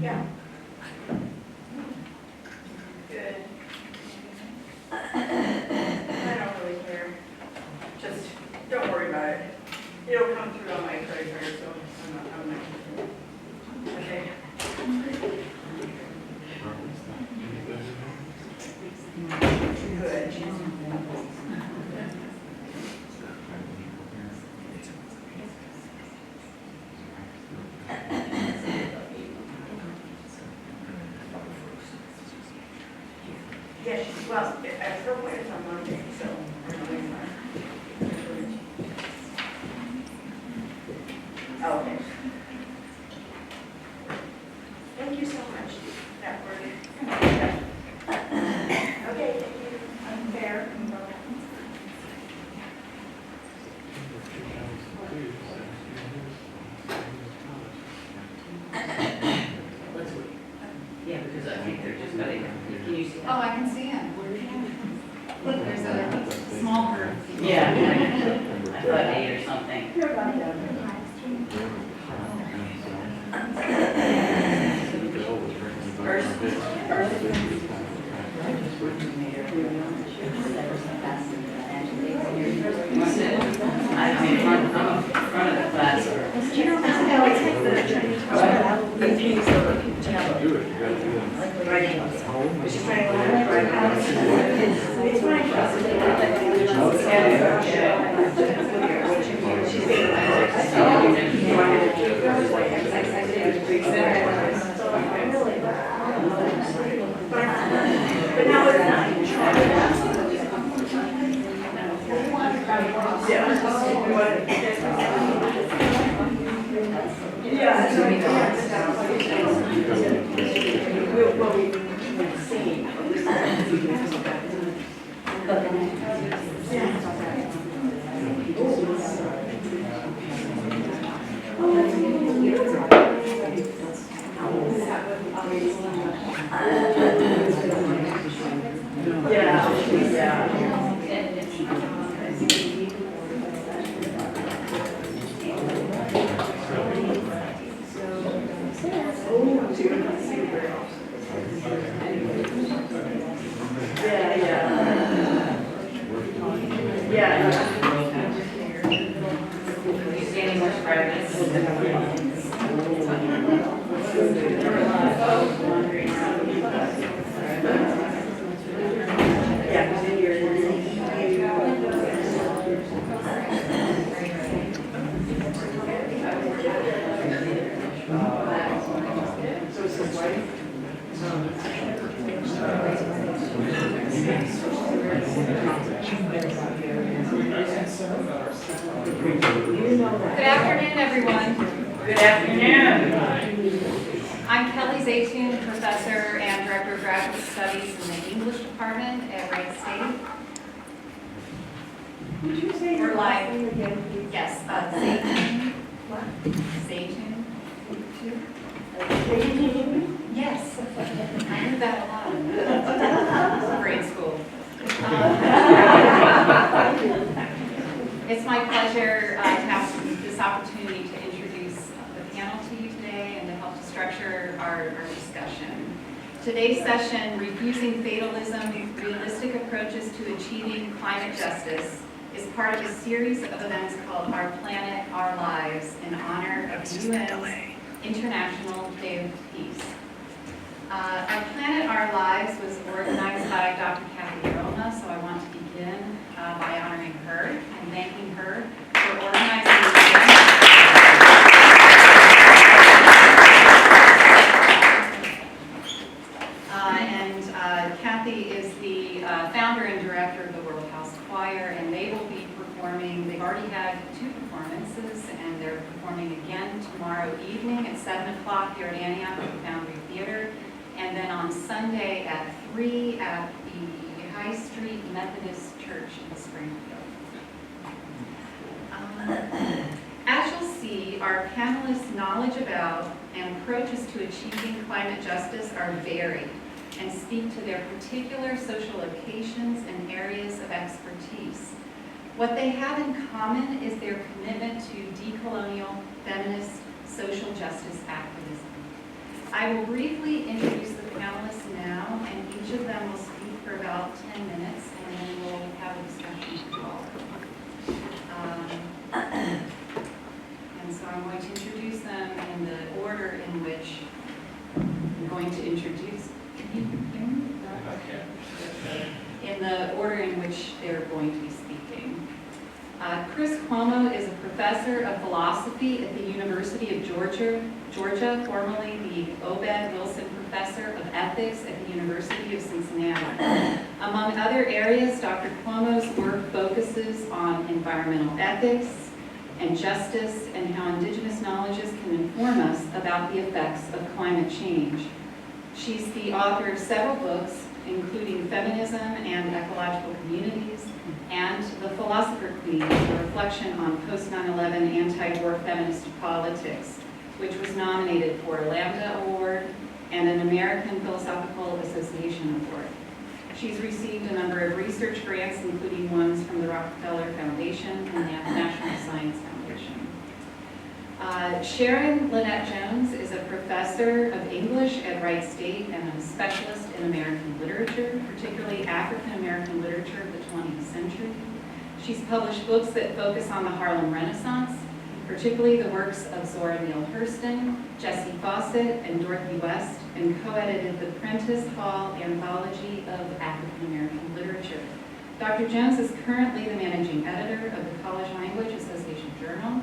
Yeah. Good. I don't really care. Just don't worry about it. It'll come through on my credit card, so I'm not. Okay. Good. Yeah, well, at her point it's on Monday, so we're doing fine. Okay. Thank you so much. That worked. Okay, thank you. I'm fair. Yeah, because I think they're just letting, can you see that? Oh, I can see him. Look, there's a small group. Yeah, I thought 8 or something. I mean, I'm front of the class. But now it's not. You see any more spreads? Good afternoon, everyone. Good afternoon. I'm Kelli Zaytoun, professor and director of graduate studies in the English department at Wright State. Would you say We're your live. last name again, please? Yes, Zaytoun. What? Zaytoun. Zaytoun? Yes. I heard that a lot. Grade school. It's my pleasure to have this opportunity to introduce the panel to you today and to help to structure our discussion. Today's session, Refusing Fatalism, Realistic Approaches to Achieving Climate Justice, is part of a series of events called Our Planet, Our Lives, in honor of the UN's International Day of Peace. Our Planet, Our Lives was organized by Dr. Kathy Roma, so I want to begin by honoring her and thanking her for organizing the event. Kathy is the founder and director of the World House Choir, and they will be performing, they've already had 2 performances, and they're performing again tomorrow evening at 7 o'clock here at Antioch at the Foundry Theater, and then on Sunday at 3 at the High Street Methodist Church in Springfield. As you'll see, our panelists' knowledge about and approaches to achieving climate justice are varied. and speak to their particular social locations and areas of expertise. What they have in common is their commitment to decolonial, feminist, social justice activism. I will briefly introduce the panelists now, and each of them will speak for about 10 minutes, and then we'll have a discussion to follow. And so I'm going to introduce them in the order in which I'm going to introduce. Can you hear me? In the order in which they're going to be speaking. Chris Cuomo is a professor of philosophy at the University of Georgia, formerly the Obed Wilson Professor of Ethics at the University of Cincinnati. Among other areas, Dr. Cuomo's work focuses on environmental ethics and justice and how indigenous knowledges can inform us about the effects of climate change. She's the author of several books, including Feminism and Ecological Communities, and The Philosopher Queen, a reflection on post-9/11 anti-war feminist politics, which was nominated for a Lambda Award and an American Philosophical Association Award. She's received a number of research grants, including ones from the Rockefeller Foundation and the National Science Foundation. Sharon Lynette Jones is a professor of English at Wright State and a specialist in American literature, particularly African American literature of the 20th century. She's published books that focus on the Harlem Renaissance, particularly the works of Zora Neale Hurston, Jessie Fawcett, and Dorothy West, and co-edited the Prentice Hall Anthology of African American Literature. Dr. Jones is currently the managing editor of the College Language Association Journal,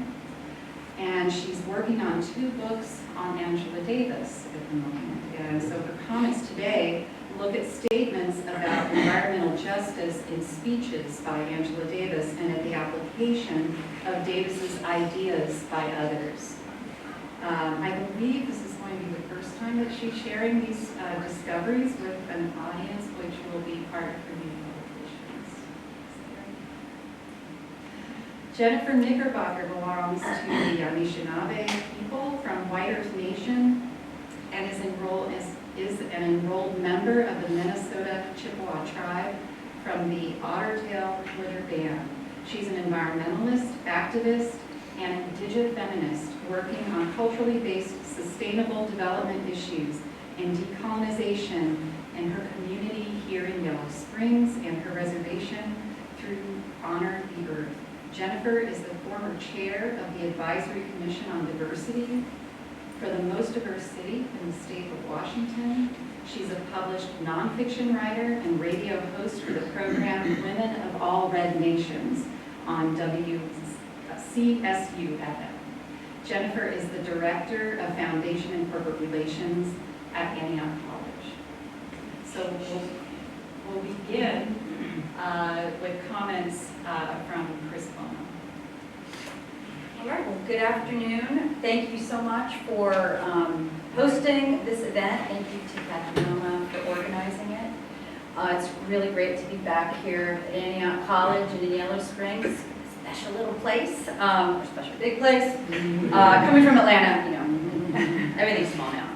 and she's working on 2 books on Angela Davis at the moment. And so her comments today look at statements about environmental justice in speeches by Angela Davis and at the application of Davis's ideas by others. I believe this is going to be the first time that she's sharing these discoveries with an audience which will be part of her new publications. Jennifer Knickerbocker belongs to the Anishinaabe people from White Earth Nation and is an enrolled member of the Minnesota Chippewa tribe from the Ottertail Glitter Band. She's an environmentalist, activist, and indigenous feminist working on culturally based sustainable development issues and decolonization in her community here in Yellow Springs and her reservation through Honor the Earth. Jennifer is the former chair of the Advisory Commission on Diversity for the most diverse city in the state of Washington. She's a published nonfiction writer and radio host for the program Women of All Red Nations on WCSU-FM. Jennifer is the director of Foundation and Corporate Relations at Antioch College. So we'll begin with comments from Chris Cuomo. All right, well, good afternoon. Thank you so much for hosting this event. Thank you to Cuomo for organizing it. It's really great to be back here at Antioch College and in Yellow Springs. Special little place, or special big place. Coming from Atlanta, you know, everything's small now.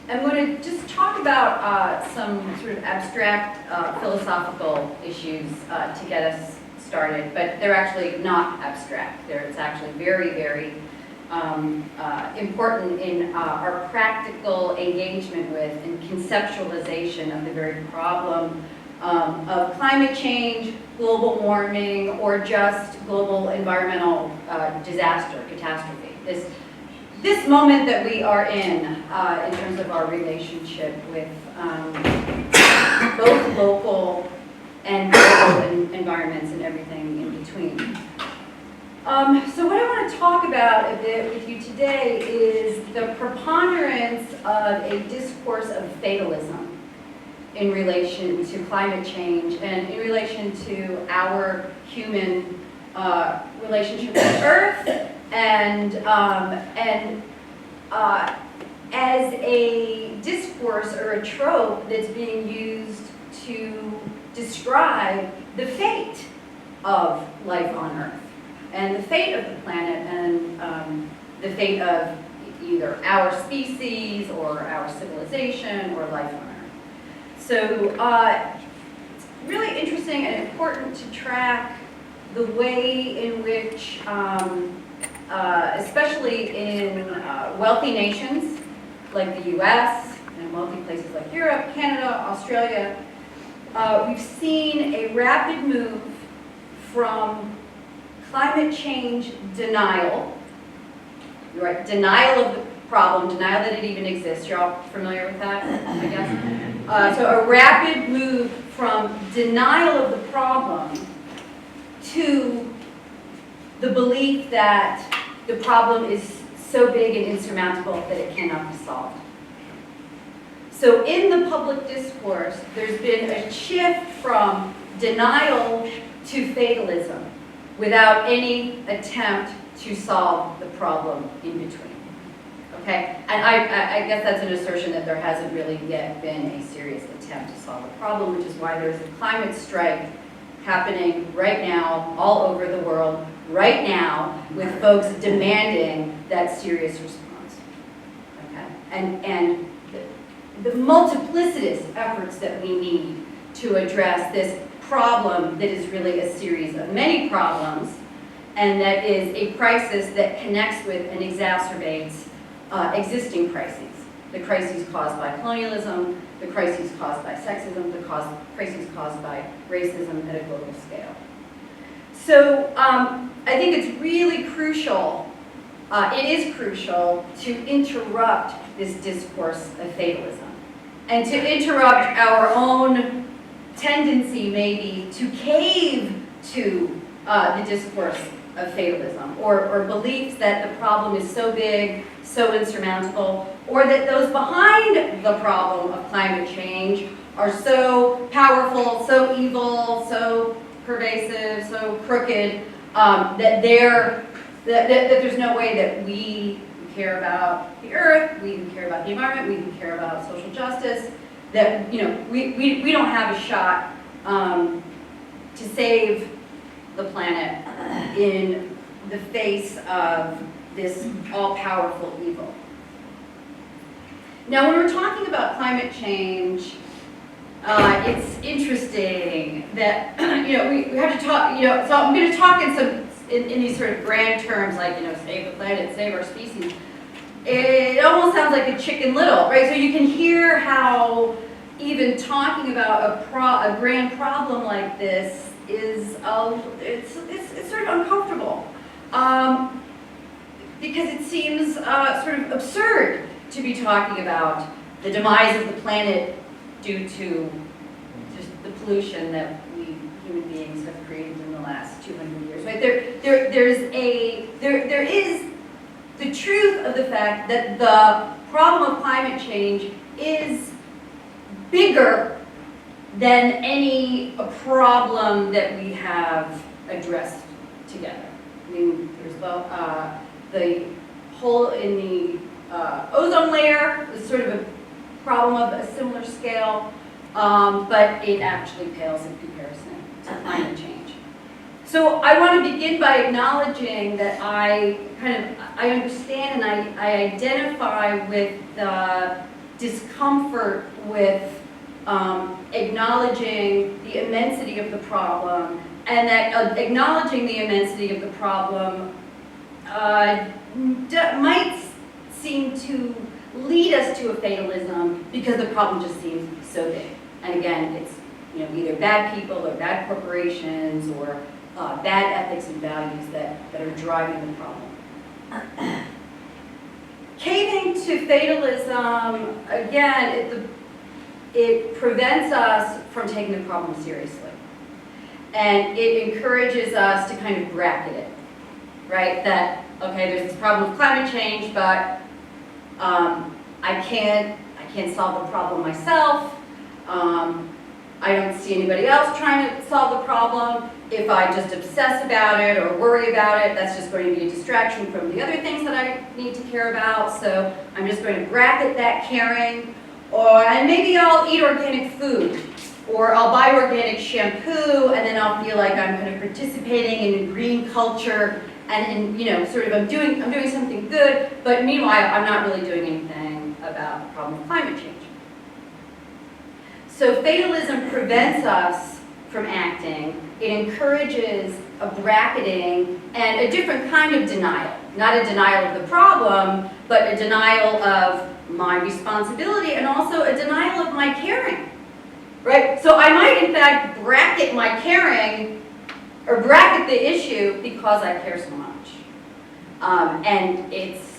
I'm going to just talk about some sort of abstract philosophical issues to get us started, but they're actually not abstract. It's actually very, very important in our practical engagement with and conceptualization of the very problem of climate change, global warming, or just global environmental disaster, catastrophe. This moment that we are in terms of our relationship with both local and global environments and everything in between. So what I want to talk about a bit with you today is the preponderance of a discourse of fatalism in relation to climate change and in relation to our human relationship with Earth and as a discourse or a trope that's being used to describe the fate of life on Earth and the fate of the planet and the fate of either our species or our civilization or life on Earth. So it's really interesting and important to track the way in which, especially in wealthy nations like the US and wealthy places like Europe, Canada, Australia, we've seen a rapid move from climate change denial, right? Denial of the problem, denial that it even exists. You're all familiar with that, I guess? So a rapid move from denial of the problem to the belief that the problem is so big and insurmountable that it cannot be solved. So in the public discourse, there's been a shift from denial to fatalism without any attempt to solve the problem in between. Okay? And I guess that's an assertion that there hasn't really yet been a serious attempt to solve the problem, which is why there's a climate strike happening right now all over the world, right now, with folks demanding that serious response. Okay? And the multiplicitous efforts that we need to address this problem that is really a series of many problems, and that is a crisis that connects with and exacerbates existing crises. The crises caused by colonialism, the crises caused by sexism, the crises caused by racism at a global scale. So I think it's really crucial, it is crucial to interrupt this discourse of fatalism and to interrupt our own tendency maybe to cave to the discourse of fatalism or beliefs that the problem is so big, so insurmountable, or that those behind the problem of climate change are so powerful, so evil, so pervasive, so crooked, that there's no way that we care about the earth, we even care about the environment, we even care about social justice, that we don't have a shot to save the planet in the face of this all-powerful evil. Now, when we're talking about climate change, it's interesting that we have to talk. So I'm going to talk in these sort of grand terms, like save the planet, save our species. It almost sounds like a Chicken Little, right? So you can hear how even talking about a grand problem like this is it's sort of uncomfortable because it seems sort of absurd to be talking about the demise of the planet due to just the pollution that we human beings have created in the last 200 years. Right? There is the truth of the fact that the problem of climate change is bigger than any problem that we have addressed together. I mean, there's the hole in the ozone layer is sort of a problem of a similar scale, but it actually pales in comparison to climate change. So I want to begin by acknowledging that I understand and I identify with the discomfort with acknowledging the immensity of the problem, and that acknowledging the immensity of the problem might seem to lead us to a fatalism because the problem just seems so big. And again, it's either bad people or bad corporations or bad ethics and values that are driving the problem. Caving to fatalism, again, it prevents us from taking the problem seriously. And it encourages us to kind of bracket it, right? That, okay, there's this problem of climate change, but I can't solve the problem myself. I don't see anybody else trying to solve the problem. If I just obsess about it or worry about it, that's just going to be a distraction from the other things that I need to care about. So I'm just going to bracket that caring. And maybe I'll eat organic food, or I'll buy organic shampoo, and then I'll feel like I'm kind of participating in a green culture, and sort of I'm doing something good. But meanwhile, I'm not really doing anything about the problem of climate change. So fatalism prevents us from acting. It encourages a bracketing and a different kind of denial. Not a denial of the problem, but a denial of my responsibility and also a denial of my caring, right? So I might in fact bracket my caring or bracket the issue because I care so much. And it's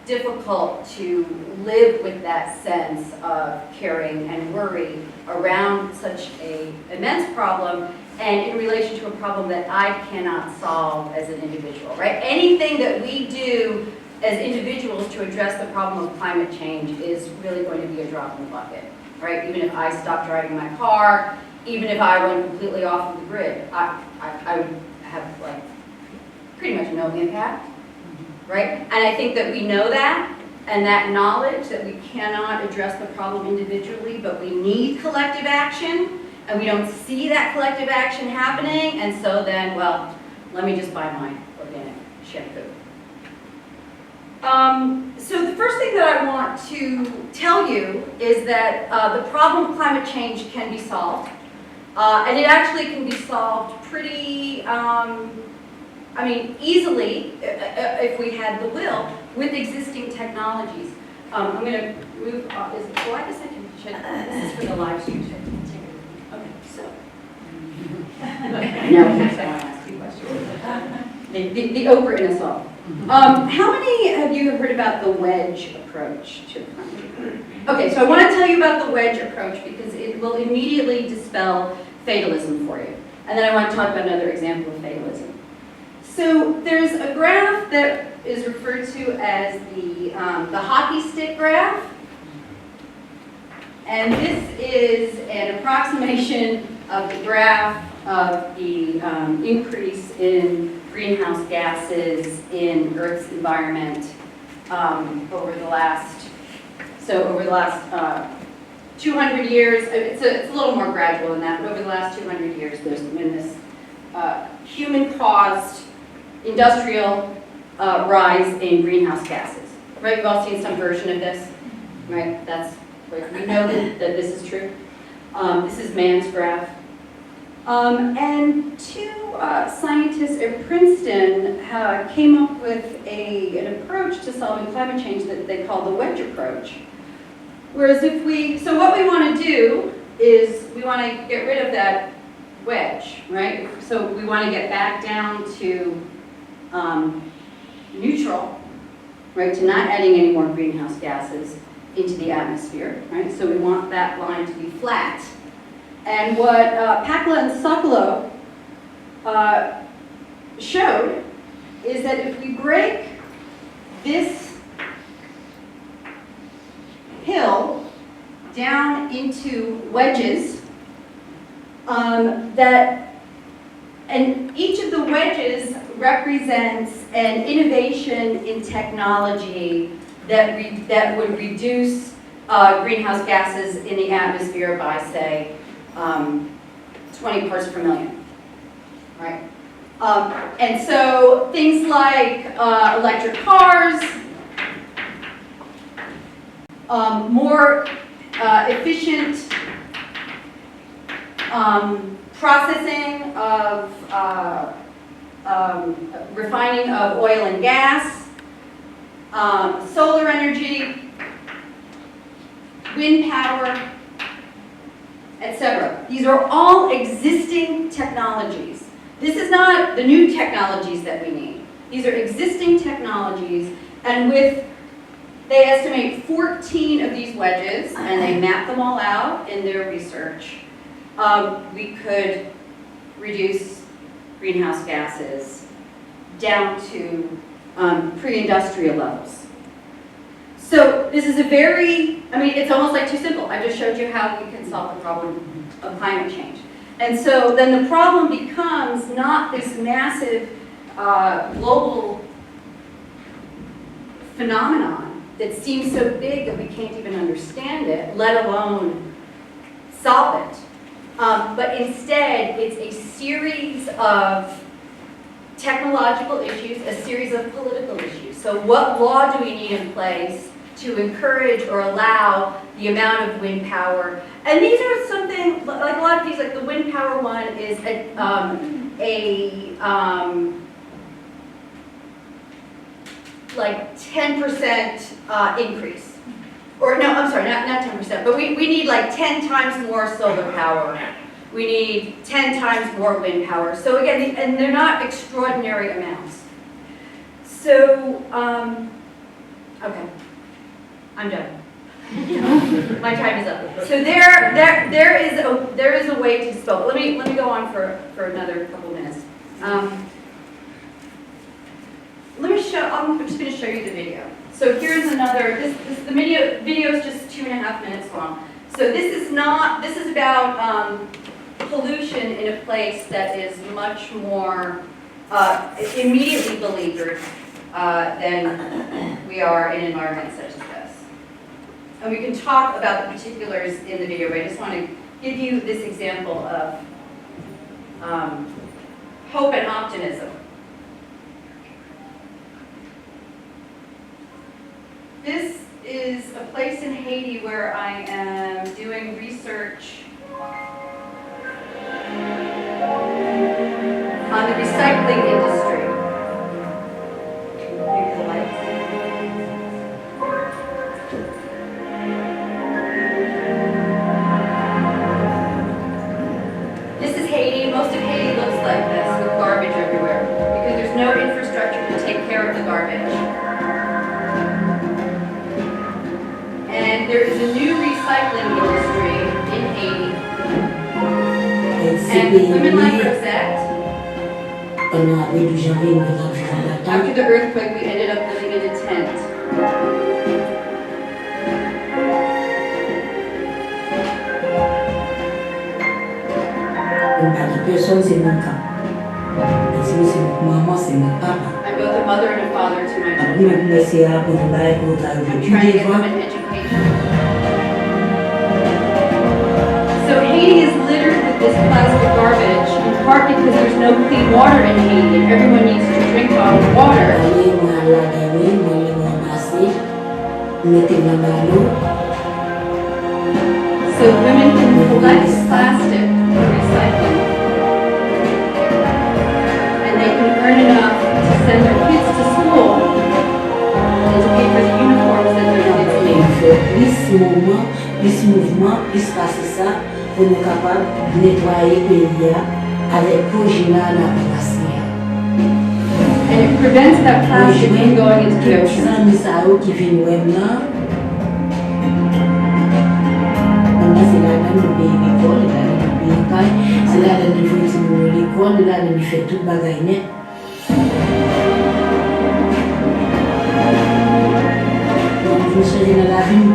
difficult to live with that sense of caring and worry around such an immense problem and in relation to a problem that I cannot solve as an individual, right? Anything that we do as individuals to address the problem of climate change is really going to be a drop in the bucket, right? Even if I stopped driving my car, even if I went completely off of the grid, I would have like pretty much no impact, right? And I think that we know that, and that knowledge that we cannot address the problem individually, but we need collective action, and we don't see that collective action happening, and so then, well, let me just buy my organic shampoo. So the first thing that I want to tell you is that the problem of climate change can be solved, and it actually can be solved pretty, easily, if we had the will, with existing technologies. I'm going to move off. Well, I guess I should. This is for the live stream. Okay, so. No, I want to ask you questions. The Oprah in us all. How many of you have heard about the wedge approach to climate? Okay, so I want to tell you about the wedge approach because it will immediately dispel fatalism for you. And then I want to talk about another example of fatalism. So there's a graph that is referred to as the hockey stick graph. And this is an approximation of the graph of the increase in greenhouse gases in Earth's environment over the last 200 years. It's a little more gradual than that, but over the last 200 years, there's been this human-caused industrial rise in greenhouse gases. Right? You've all seen some version of this, right? We know that this is true. This is man's graph. And two scientists at Princeton came up with an approach to solving climate change that they call the wedge approach. Whereas so what we want to do is we want to get rid of that wedge, right? So we want to get back down to neutral, right? To not adding any more greenhouse gases into the atmosphere, right? So we want that line to be flat. And what Pakla and Sokolow showed is that if we break this hill down into wedges, and each of the wedges represents an innovation in technology that would reduce greenhouse gases in the atmosphere by, say, 20 parts per million, right? And so things like electric cars, more efficient processing of refining of oil and gas, solar energy, wind power, etc. These are all existing technologies. This is not the new technologies that we need. These are existing technologies, and they estimate 14 of these wedges, and they map them all out in their research. We could reduce greenhouse gases down to pre-industrial levels. So this is it's almost like too simple. I just showed you how we can solve the problem of climate change. And so then the problem becomes not this massive global phenomenon that seems so big that we can't even understand it, let alone solve it. But instead, it's a series of technological issues, a series of political issues. So what law do we need in place to encourage or allow the amount of wind power? And these are something, like a lot of these, like the wind power one is like 10% increase. Or no, I'm sorry, not 10%, but we need like 10 times more solar power. We need 10 times more wind power. So again, and they're not extraordinary amounts. So, okay, I'm done. My time is up. So there is a way to spell. Let me go on for another couple minutes. Let me show. I'm just going to show you the video. So here's another. The video is just 2.5 minutes long. So this is about pollution in a place that is much more immediately beleaguered than we are in environments such as this. And we can talk about the particulars in the video, but I just want to give you this example of hope and optimism. This is a place in Haiti where I am doing research on the recycling industry. Here's the lights. This is Haiti. Most of Haiti looks like this, with garbage everywhere, because there's no infrastructure to take care of the garbage. And there is a new recycling industry in Haiti. And women like Rosette, after the earthquake, we ended up living in a tent. I'm both a mother and a father to my children. I'm trying to get them an education. So Haiti is littered with this plastic garbage, in part because there's no clean water in Haiti, and everyone needs to drink bottled water. So women can collect plastic for recycling, and they can earn enough to send their kids to school and to pay for the uniforms that their kids need. This mouvement, il se passe ça pour nous capables de nettoyer le pays avec projet là la glacière. And it prevents that plastic from going into the ocean. Qui viennent web là. C'est là dans le pays l'école, là dans le pays caille, c'est là dans le pays l'école, là dans le fait tout bagaille net. Donc vous serez dans la vie.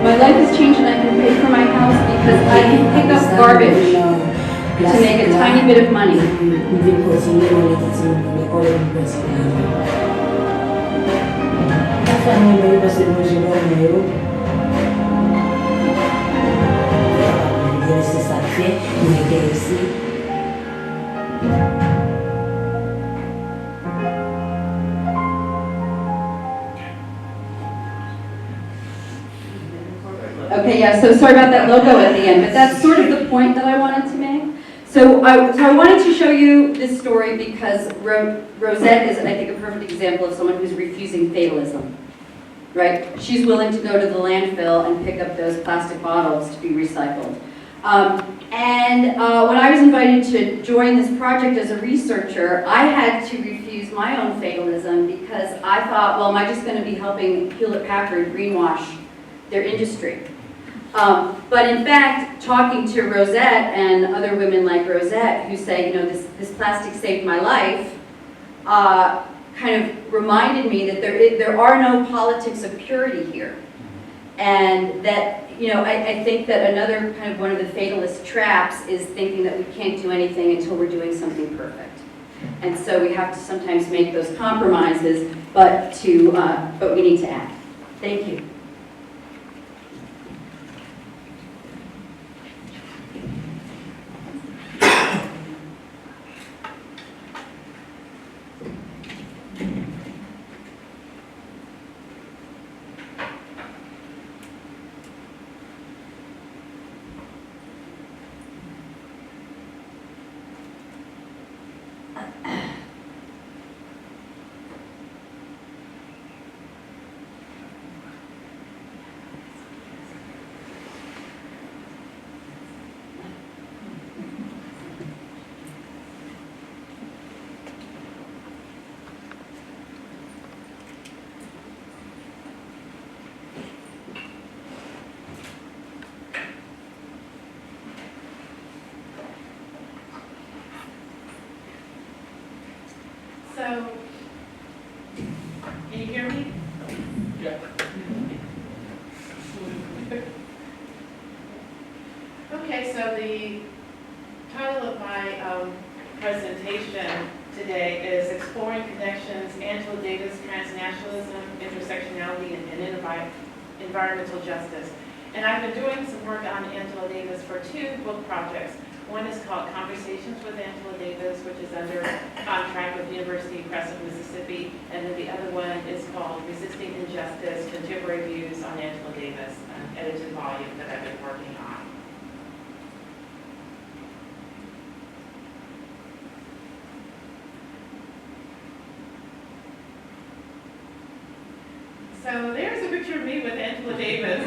My life has changed and I can pay for my house because I can pick up garbage to make a tiny bit of money. Okay, yeah, so sorry about that logo at the end, but that's sort of the point that I wanted to make. So I wanted to show you this story because Rosette is, I think, a perfect example of someone who's refusing fatalism, right? She's willing to go to the landfill and pick up those plastic bottles to be recycled. When I was invited to join this project as a researcher, I had to refuse my own fatalism because I thought, well, am I just going to be helping Hewlett-Packard greenwash their industry? But in fact, talking to Rosette and other women like Rosette who say, you know, this plastic saved my life, kind of reminded me that there are no politics of purity here. And that, you know, I think that another kind of one of the fatalist traps is thinking that we can't do anything until we're doing something perfect. And so we have to sometimes make those compromises, but we need to act. Thank you. So, can you hear me? Yeah. Okay, so the title of my presentation today is Exploring Connections, Angela Davis, Transnationalism, Intersectionality, and Environmental Justice. And I've been doing some work on Angela Davis for two book projects. One is called Conversations with Angela Davis, which is under contract with University Press of Mississippi. And then the other one is called Resisting Injustice, Contemporary Views on Angela Davis, an edited volume that I've been working on. So there's a picture of me with Angela Davis.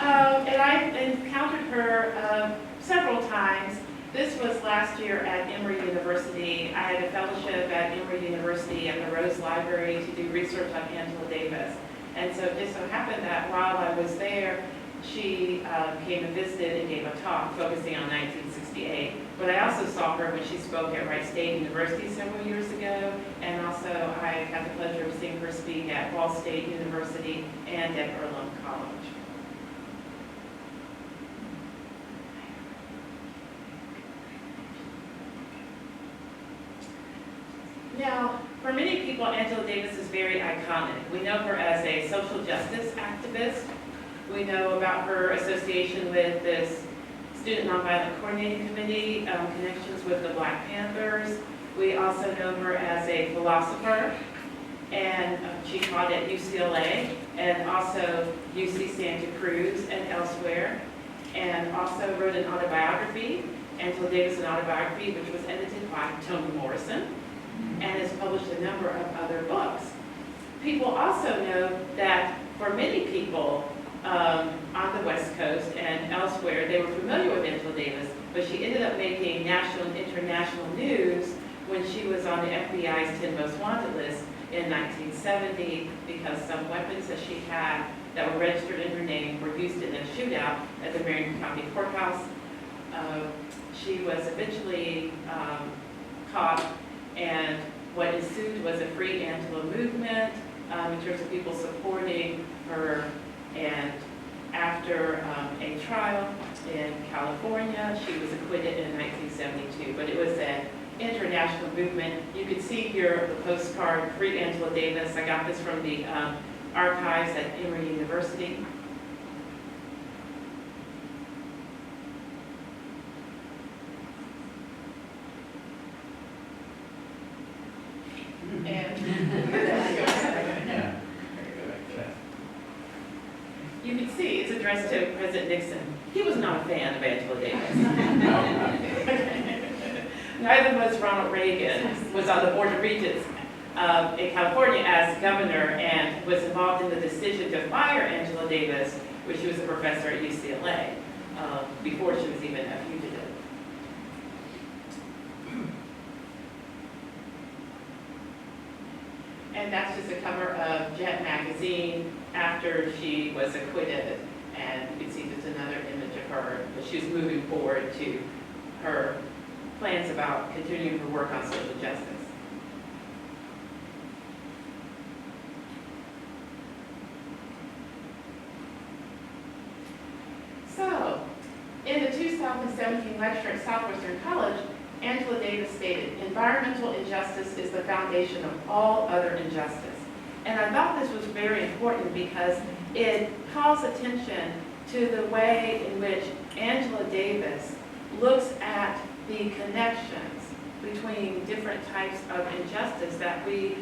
And I've encountered her several times. This was last year at Emory University. I had a fellowship at Emory University at the Rose Library to do research on Angela Davis. And so it just so happened that while I was there, she came and visited and gave a talk focusing on 1968. But I also saw her when she spoke at Wright State University several years ago, and also I had the pleasure of seeing her speak at Ball State University and at Earlham College. Now, for many people, Angela Davis is very iconic. We know her as a social justice activist. We know about her association with this Student Nonviolent Coordinating Committee, connections with the Black Panthers. We also know her as a philosopher, and she taught at UCLA and also UC Santa Cruz and elsewhere, and also wrote an autobiography, Angela Davis, an autobiography, which was edited by Toni Morrison, and has published a number of other books. People also know that for many people, on the West Coast and elsewhere, they were familiar with Angela Davis, but she ended up making national and international news when she was on the FBI's 10 Most Wanted list in 1970 because some weapons that she had that were registered in her name were used in a shootout at the Marion County Courthouse. She was eventually caught, and what ensued was a Free Angela movement in terms of people supporting her. And after a trial in California, she was acquitted in 1972. But it was an international movement. You can see here the postcard, Free Angela Davis. I got this from the archives at Emory University. You can see it's addressed to President Nixon. He was not a fan of Angela Davis. Neither was Ronald Reagan, was on the Board of Regents in California as governor and was involved in the decision to fire Angela Davis when she was a professor at UCLA before she was even a fugitive. And that's just a cover of Jet magazine after she was acquitted. And you can see just another image of her. But she was moving forward to her plans about continuing her work on social justice. So, in the 2017 lecture at Southwestern College, Angela Davis stated, "Environmental injustice is the foundation of all other injustice." And I thought this was very important because it calls attention to the way in which Angela Davis looks at the connections between different types of injustice that we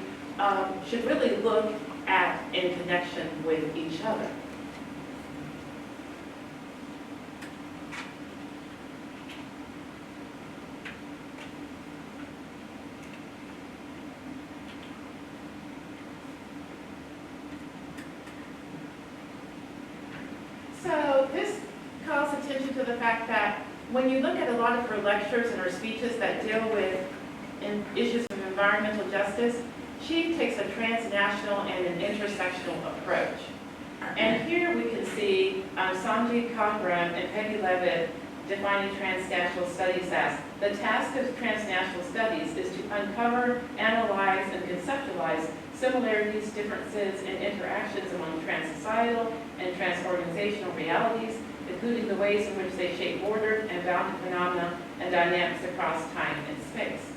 should really look at in connection with each other. So this calls attention to the fact that when you look at a lot of her lectures and her speeches that deal with issues of environmental justice, she takes a transnational and an intersectional approach. And here we can see Sanjay Kambram and Peggy Levitt defining transnational studies as, the task of transnational studies is to uncover, analyze, and conceptualize similarities, differences, and interactions among transsocietal and transorganizational realities, including the ways in which they shape bordered and bounded phenomena and dynamics across time and space.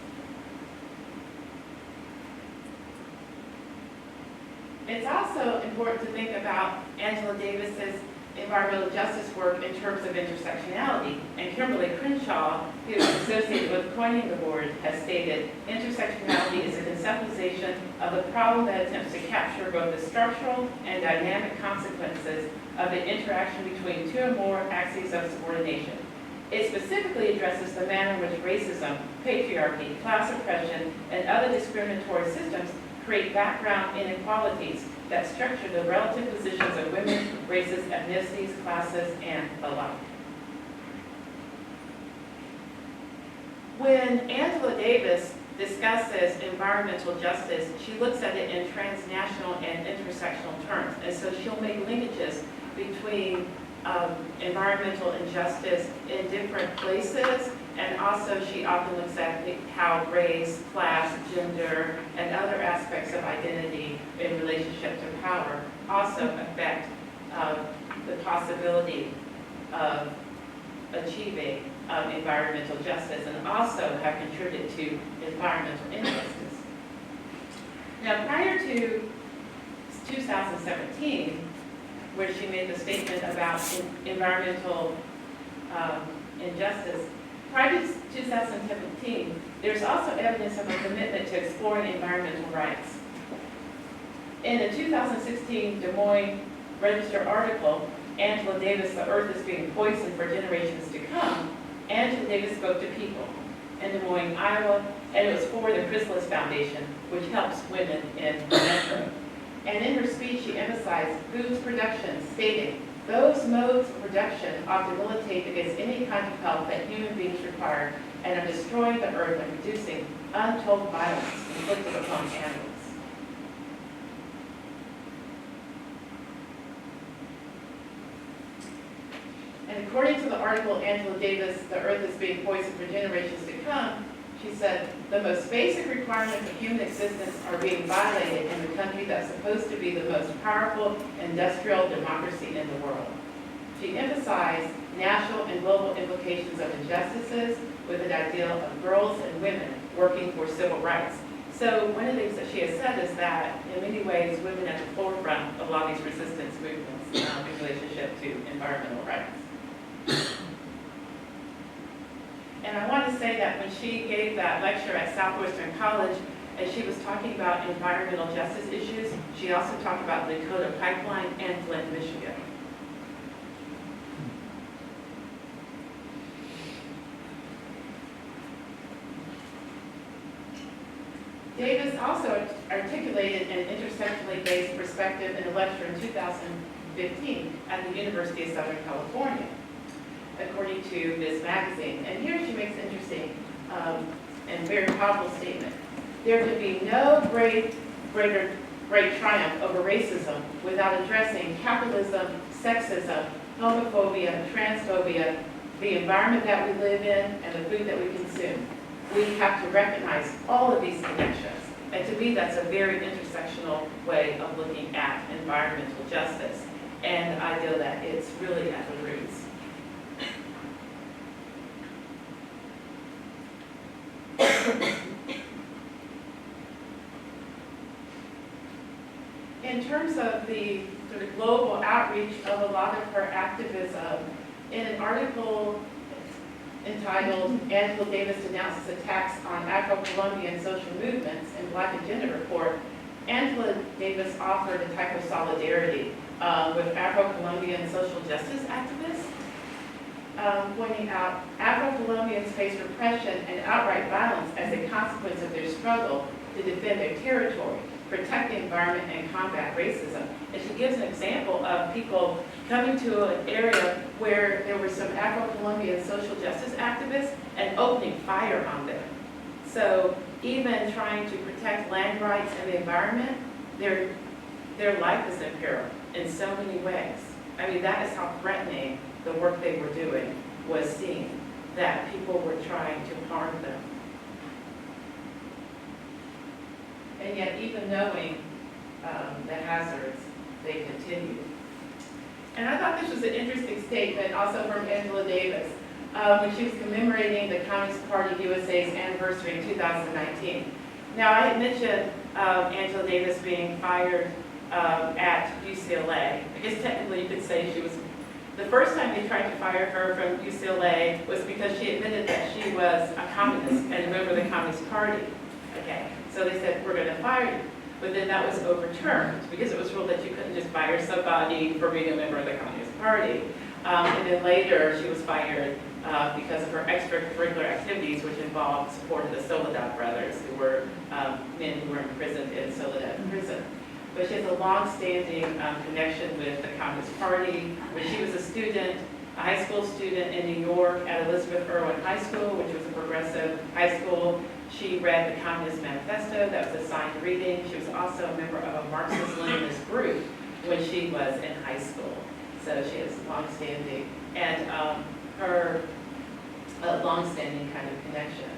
It's also important to think about Angela Davis's environmental justice work in terms of intersectionality. And Kimberly Crenshaw, who is associated with coining the word, has stated, intersectionality is a conceptualization of a problem that attempts to capture both the structural and dynamic consequences of the interaction between two or more axes of subordination. It specifically addresses the manner in which racism, patriarchy, class oppression, and other discriminatory systems create background inequalities that structure the relative positions of women, races, ethnicities, classes, and the like. When Angela Davis discusses environmental justice, she looks at it in transnational and intersectional terms. And so she'll make linkages between environmental injustice in different places, and also she often looks at how race, class, gender, and other aspects of identity in relationship to power also affect the possibility of achieving environmental justice, and also have contributed to environmental injustice. Now, prior to 2017, where she made the statement about environmental injustice, prior to 2017, there's also evidence of a commitment to exploring environmental rights. In a 2016 Des Moines Register article, Angela Davis, "The Earth is Being Poisoned for Generations to Come," Angela Davis spoke to people in Des Moines, Iowa, and it was for the Chrysalis Foundation, which helps women in the metro. And in her speech, she emphasized foods production, stating, "Those modes of production ought to militate against any kind of help that human beings require and are destroying the earth and producing untold violence inflicted upon animals." And according to the article, Angela Davis, "The Earth is Being Poisoned for Generations to Come," she said, "The most basic requirements of human existence are being violated in the country that's supposed to be the most powerful industrial democracy in the world." She emphasized national and global implications of injustices with an ideal of girls and women working for civil rights. So one of the things that she has said is that in many ways women at the forefront of a lot of these resistance movements in relationship to environmental rights. And I want to say that when she gave that lecture at Southwestern College, and she was talking about environmental justice issues, she also talked about the Dakota Pipeline and Flint, Michigan. Davis also articulated an intersectionally based perspective in a lecture in 2015 at the University of Southern California, according to this magazine. And here she makes an interesting and very powerful statement. "There can be no great triumph over racism without addressing capitalism, sexism, homophobia, transphobia, the environment that we live in, and the food that we consume. We have to recognize all of these connections." And to me, that's a very intersectional way of looking at environmental justice. And I feel that it's really at the roots. In terms of the sort of global outreach of a lot of her activism, in an article entitled "Angela Davis Denounces Attacks on Afro-Colombian Social Movements" in Black Agenda Report, Angela Davis offered a type of solidarity with Afro-Colombian social justice activists, pointing out Afro-Colombians face repression and outright violence as a consequence of their struggle to defend their territory, protect the environment, and combat racism. And she gives an example of people coming to an area where there were some Afro-Colombian social justice activists and opening fire on them. So even trying to protect land rights and the environment, their life is in peril in so many ways. I mean, that is how threatening the work they were doing was seen, that people were trying to harm them. And yet, even knowing the hazards, they continued. And I thought this was an interesting statement, also from Angela Davis, when she was commemorating the Communist Party USA's anniversary in 2019. Now, I had mentioned Angela Davis being fired at UCLA. I guess technically you could say she was, the first time they tried to fire her from UCLA was because she admitted that she was a communist and a member of the Communist Party. Okay, so they said, we're going to fire you. But then that was overturned because it was ruled that you couldn't just fire somebody for being a member of the Communist Party. And then later she was fired because of her extracurricular activities, which involved support of the Soledad brothers, who were men who were imprisoned in Soledad prison. But she has a long-standing connection with the Communist Party. When she was a student, a high school student in New York at Elizabeth Irwin High School, which was a progressive high school, she read the Communist Manifesto. That was a signed reading. She was also a member of a Marxist-Leninist group when she was in high school. So she has long-standing, and her long-standing kind of connection.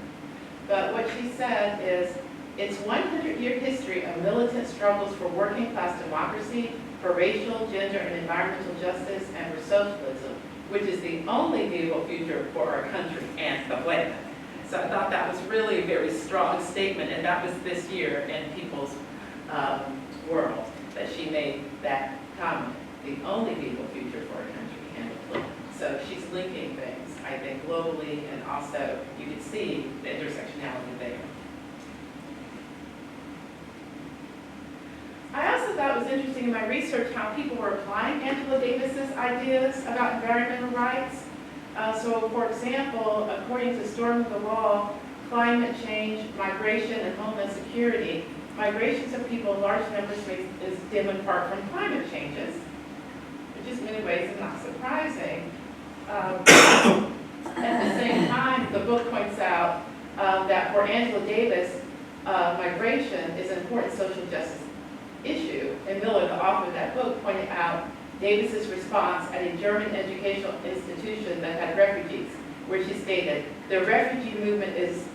But what she said is, its 100-year history of militant struggles for working-class democracy, for racial, gender, and environmental justice, and for socialism, which is the only viable future for our country and the planet. So I thought that was really a very strong statement, and that was this year in People's World that she made that comment, the only viable future for our country and the planet. So she's linking things, I think, globally, and also you can see the intersectionality there. I also thought it was interesting in my research how people were applying Angela Davis's ideas about environmental rights. So, for example, according to Storm the Wall, climate change, migration, and homeland security, migrations of people in large numbers is stem in part from climate changes, which is in many ways not surprising. At the same time, the book points out that for Angela Davis, migration is an important social justice issue. And Miller, the author of that book, pointed out Davis's response at a German educational institution that had refugees, where she stated, the refugee movement is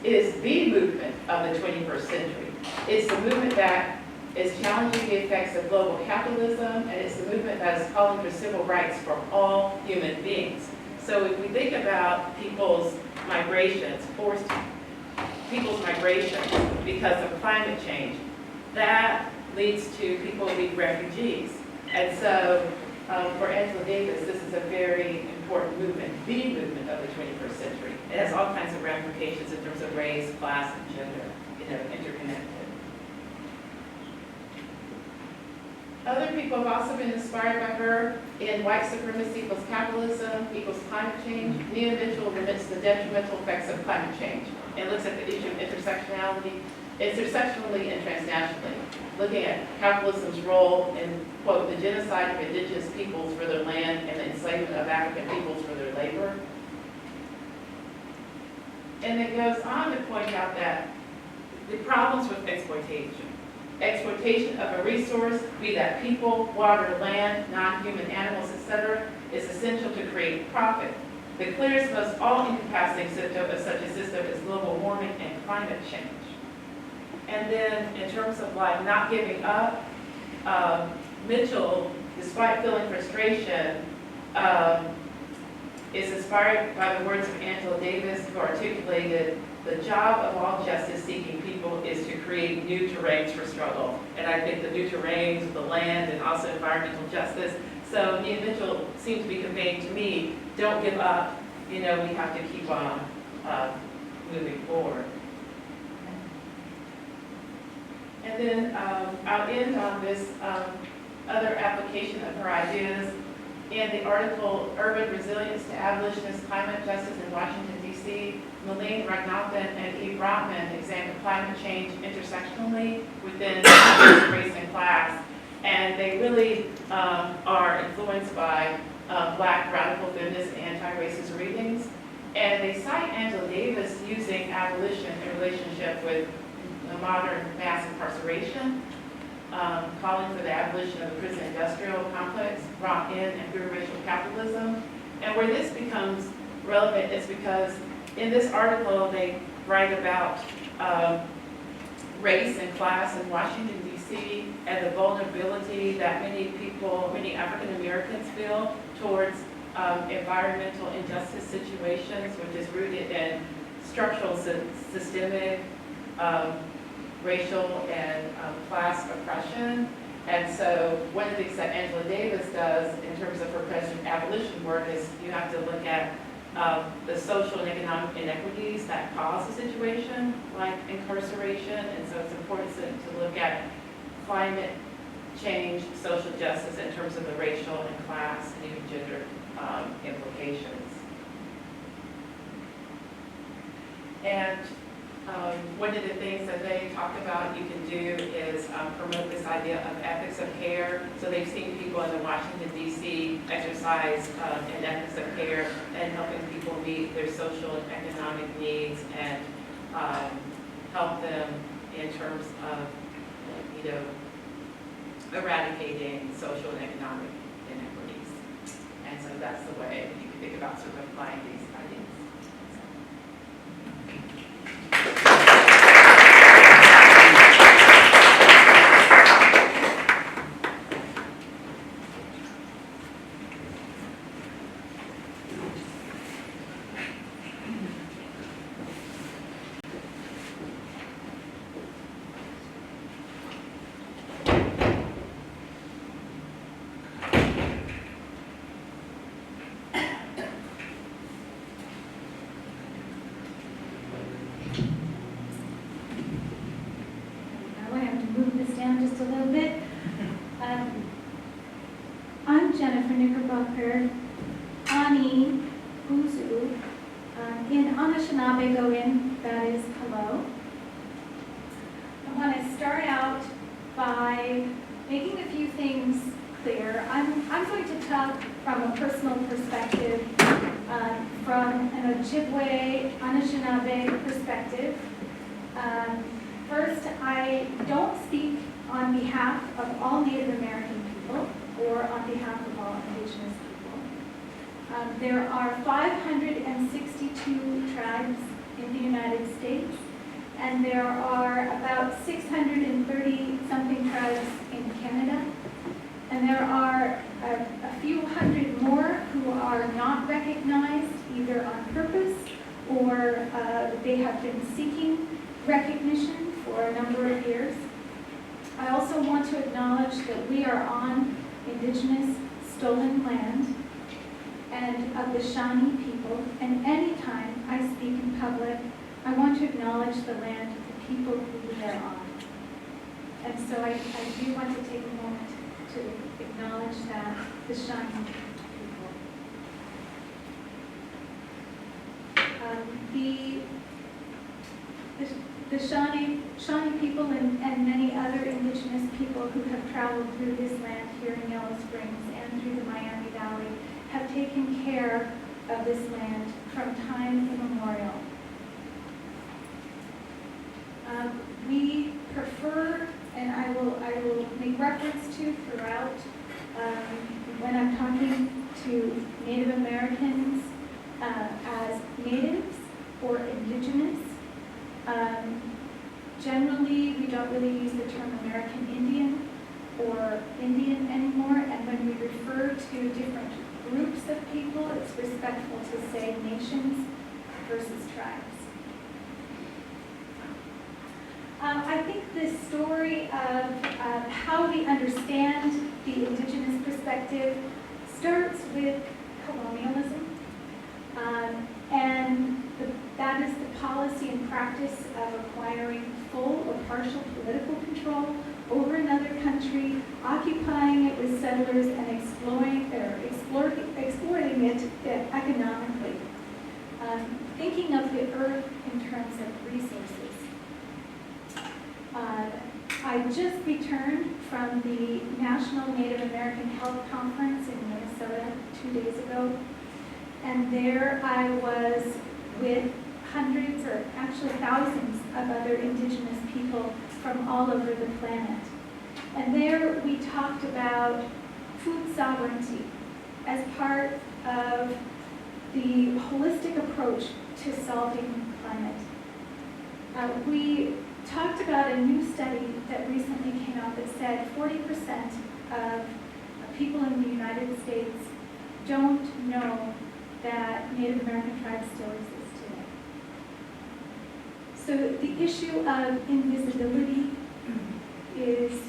the movement of the 21st century. It's the movement that is challenging the effects of global capitalism, and it's the movement that is calling for civil rights for all human beings. So if we think about people's migrations, forced people's migrations because of climate change, that leads to people being refugees. And so for Angela Davis, this is a very important movement, the movement of the 21st century. It has all kinds of ramifications in terms of race, class, and gender, interconnected. Other people have also been inspired by her in White Supremacy equals Capitalism equals Climate Change. Nia Mitchell limits the detrimental effects of climate change and looks at the issue of intersectionality, intersectionally and transnationally, looking at capitalism's role in, quote, the genocide of indigenous peoples for their land and the enslavement of African peoples for their labor. And it goes on to point out that the problems with exploitation of a resource, be that people, water, land, non-human animals, etc., is essential to create profit. The clearest, most all-encompassing symptom of such a system is global warming and climate change. And then in terms of like not giving up, Mitchell, despite feeling frustration, is inspired by the words of Angela Davis, who articulated, the job of all justice-seeking people is to create new terrains for struggle. And I think the new terrains, the land, and also environmental justice. So Nia Mitchell seemed to be conveying to me, don't give up, we have to keep on moving forward. And then I'll end on this other application of her ideas. In the article, Urban Resilience to Abolitionist Climate Justice in Washington, D.C., Malene Ragnathan and Eve Rotman examine climate change intersectionally within race and class. And they really are influenced by Black radical feminist and anti-racist readings. And they cite Angela Davis using abolition in relationship with the modern mass incarceration, calling for the abolition of the prison industrial complex brought in and through racial capitalism. And where this becomes relevant is because in this article, they write about race and class in Washington, D.C., and the vulnerability that many African Americans feel towards environmental injustice situations, which is rooted in structural, systemic, racial, and class oppression. And so one of the things that Angela Davis does in terms of her present abolition work is you have to look at the social and economic inequities that cause a situation like incarceration. And so it's important to look at climate change, social justice in terms of the racial and class and even gender implications. And one of the things that they talk about you can do is promote this idea of ethics of care. So they've seen people in the Washington, D.C. exercise an ethics of care and helping people meet their social and economic needs and help them in terms of, eradicating social and economic inequities. And so that's the way you can think about sort of applying these ideas. Just a little bit. I'm Jennifer Knickerbocker, Ani Uzu, in Anishinaabe Goin, that is hello. I want to start out by making a few things clear. I'm going to talk from a personal perspective, from an Ojibwe Anishinaabe perspective. First, I don't speak on behalf of all Native American people or on behalf of all Indigenous people. There are 562 tribes in the United States, and there are about 630-something tribes in Canada. And there are a few hundred more who are not recognized either on purpose or they have been seeking recognition for a number of years. I also want to acknowledge that we are on Indigenous stolen land and of the Shawnee people, and anytime I speak in public, I want to acknowledge the land of the people who we are on. And so I do want to take a moment to acknowledge that, the Shawnee people. The Shawnee people and many other Indigenous people who have traveled through this land here in Yellow Springs and through the Miami Valley have taken care of this land from time immemorial. We prefer, and I will make reference to throughout when I'm talking to Native Americans as natives or indigenous. Generally, we don't really use the term American Indian or Indian anymore, and when we refer to different groups of people, it's respectful to say nations versus tribes. I think this story of how we understand the indigenous perspective starts with colonialism, and that is the policy and practice of acquiring full or partial political control over another country, occupying it with settlers and exploiting it economically. Thinking of the earth in terms of resources. I just returned from the National Native American Health Conference in Minnesota 2 days ago, and there I was with hundreds or actually thousands of other indigenous people from all over the planet. And there we talked about food sovereignty as part of the holistic approach to solving climate. We talked about a new study that recently came out that said 40% of people in the United States don't know that Native American tribes still exist today. So the issue of invisibility is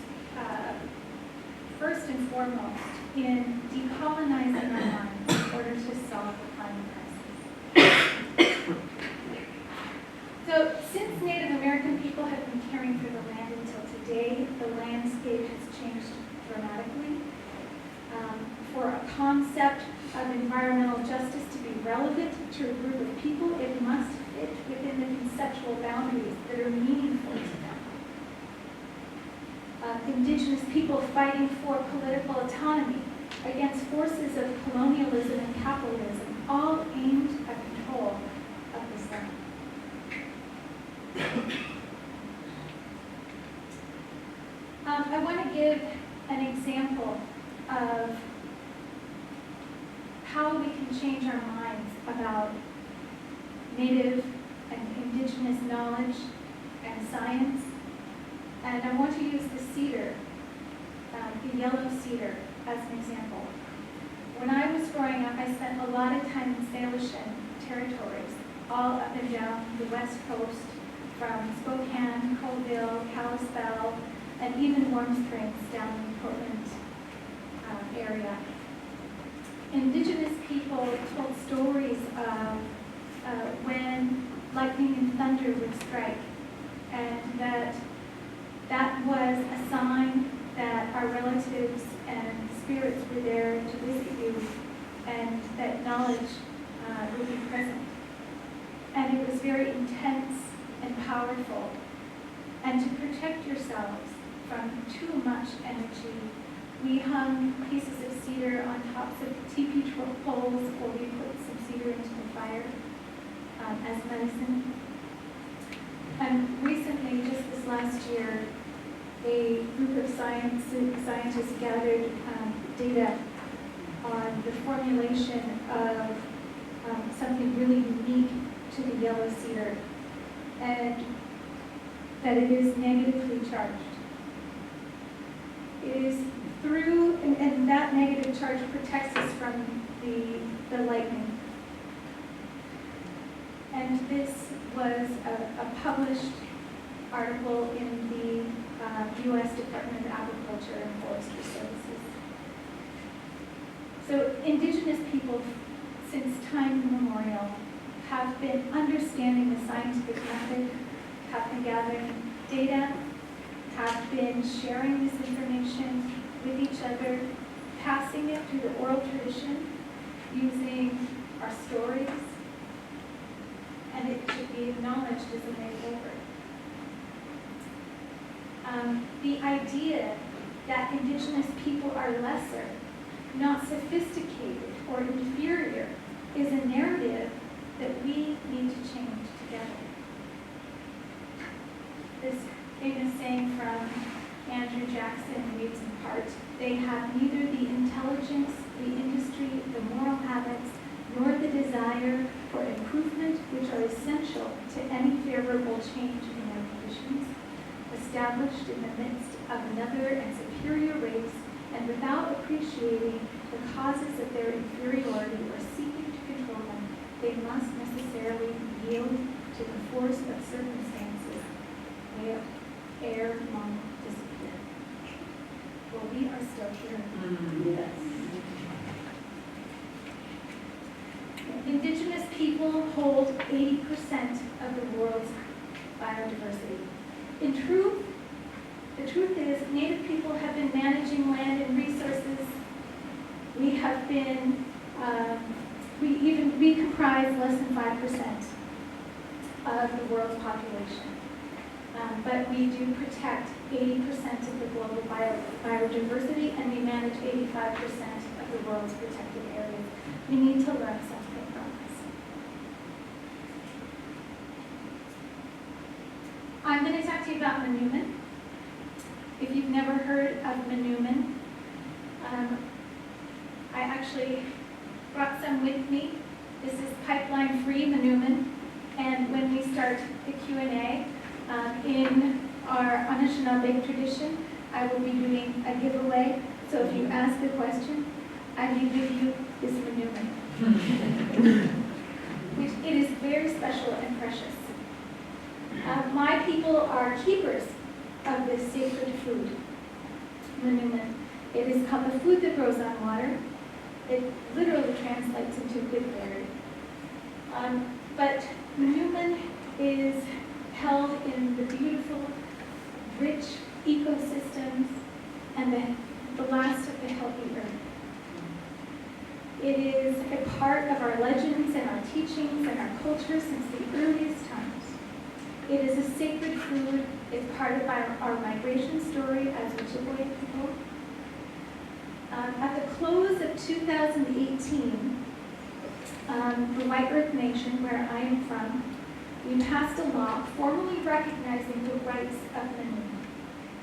first and foremost in decolonizing our minds in order to solve the climate crisis. So since Native American people have been caring for the land until today, the landscape has changed dramatically. For a concept of environmental justice to be relevant to a group of people, it must fit within the conceptual boundaries that are meaningful to them. Indigenous people fighting for political autonomy against forces of colonialism and capitalism, all aimed at control of this land. I want to give an example of how we can change our minds about Native and Indigenous knowledge and science. And I want to use the cedar, the yellow cedar, as an example. When I was growing up, I spent a lot of time in Salishan territories, all up and down the west coast, from Spokane, Colville, Kalispell, and even Warm Springs down in the Portland area. Indigenous people told stories of when lightning and thunder would strike, and that was a sign that our relatives and spirits were there to visit you, and that knowledge would be present. And it was very intense and powerful. And to protect yourselves from too much energy, we hung pieces of cedar on tops of teepee poles, or we put some cedar into the fire as medicine. And recently, just this last year, a group of scientists gathered data on the formulation of something really unique to the yellow cedar, and that it is negatively charged. It is through, and that negative charge protects us from the lightning. And this was a published article in the U.S. Department of Agriculture and Forestry Services. So indigenous people, since time immemorial, have been understanding the scientific method, have been gathering data, have been sharing this information with each other, passing it through the oral tradition, using our stories, and it should be acknowledged as a way forward. The idea that indigenous people are lesser, not sophisticated or inferior, is a narrative that we need to change together. This famous saying from Andrew Jackson reads in part, "They have neither the intelligence, the industry, the moral habits, nor the desire for improvement which are essential to any favorable change in their conditions, established in the midst of another and superior race, and without appreciating the causes of their inferiority or seeking to control them, they must necessarily yield to the force of circumstances ere long disappear." Well, we are still here. Yes. Indigenous people hold 80% of the world's biodiversity. In truth, the truth is Native people have been managing land and resources. We have been, we comprise less than 5% of the world's population. But we do protect 80% of the global biodiversity, and we manage 85% of the world's protected areas. We need to learn something from this. I'm going to talk to you about Manoomin. If you've never heard of Manoomin, I actually brought some with me This is pipeline-free Manuman, and when we start the Q&A, in our Anishinaabe tradition, I will be doing a giveaway. So if you ask a question, I will give you this Manuman. Which it is very special and precious. My people are keepers of this sacred food, Manuman. It is called the food that grows on water. It literally translates into good berry. But Manuman is held in the beautiful, rich ecosystems and the last of the healthy earth. It is a part of our legends and our teachings and our culture since the earliest times. It is a sacred food. It's part of our migration story as Ojibwe people. At the close of 2018, the White Earth Nation, where I am from, we passed a law formally recognizing the rights of Manuman.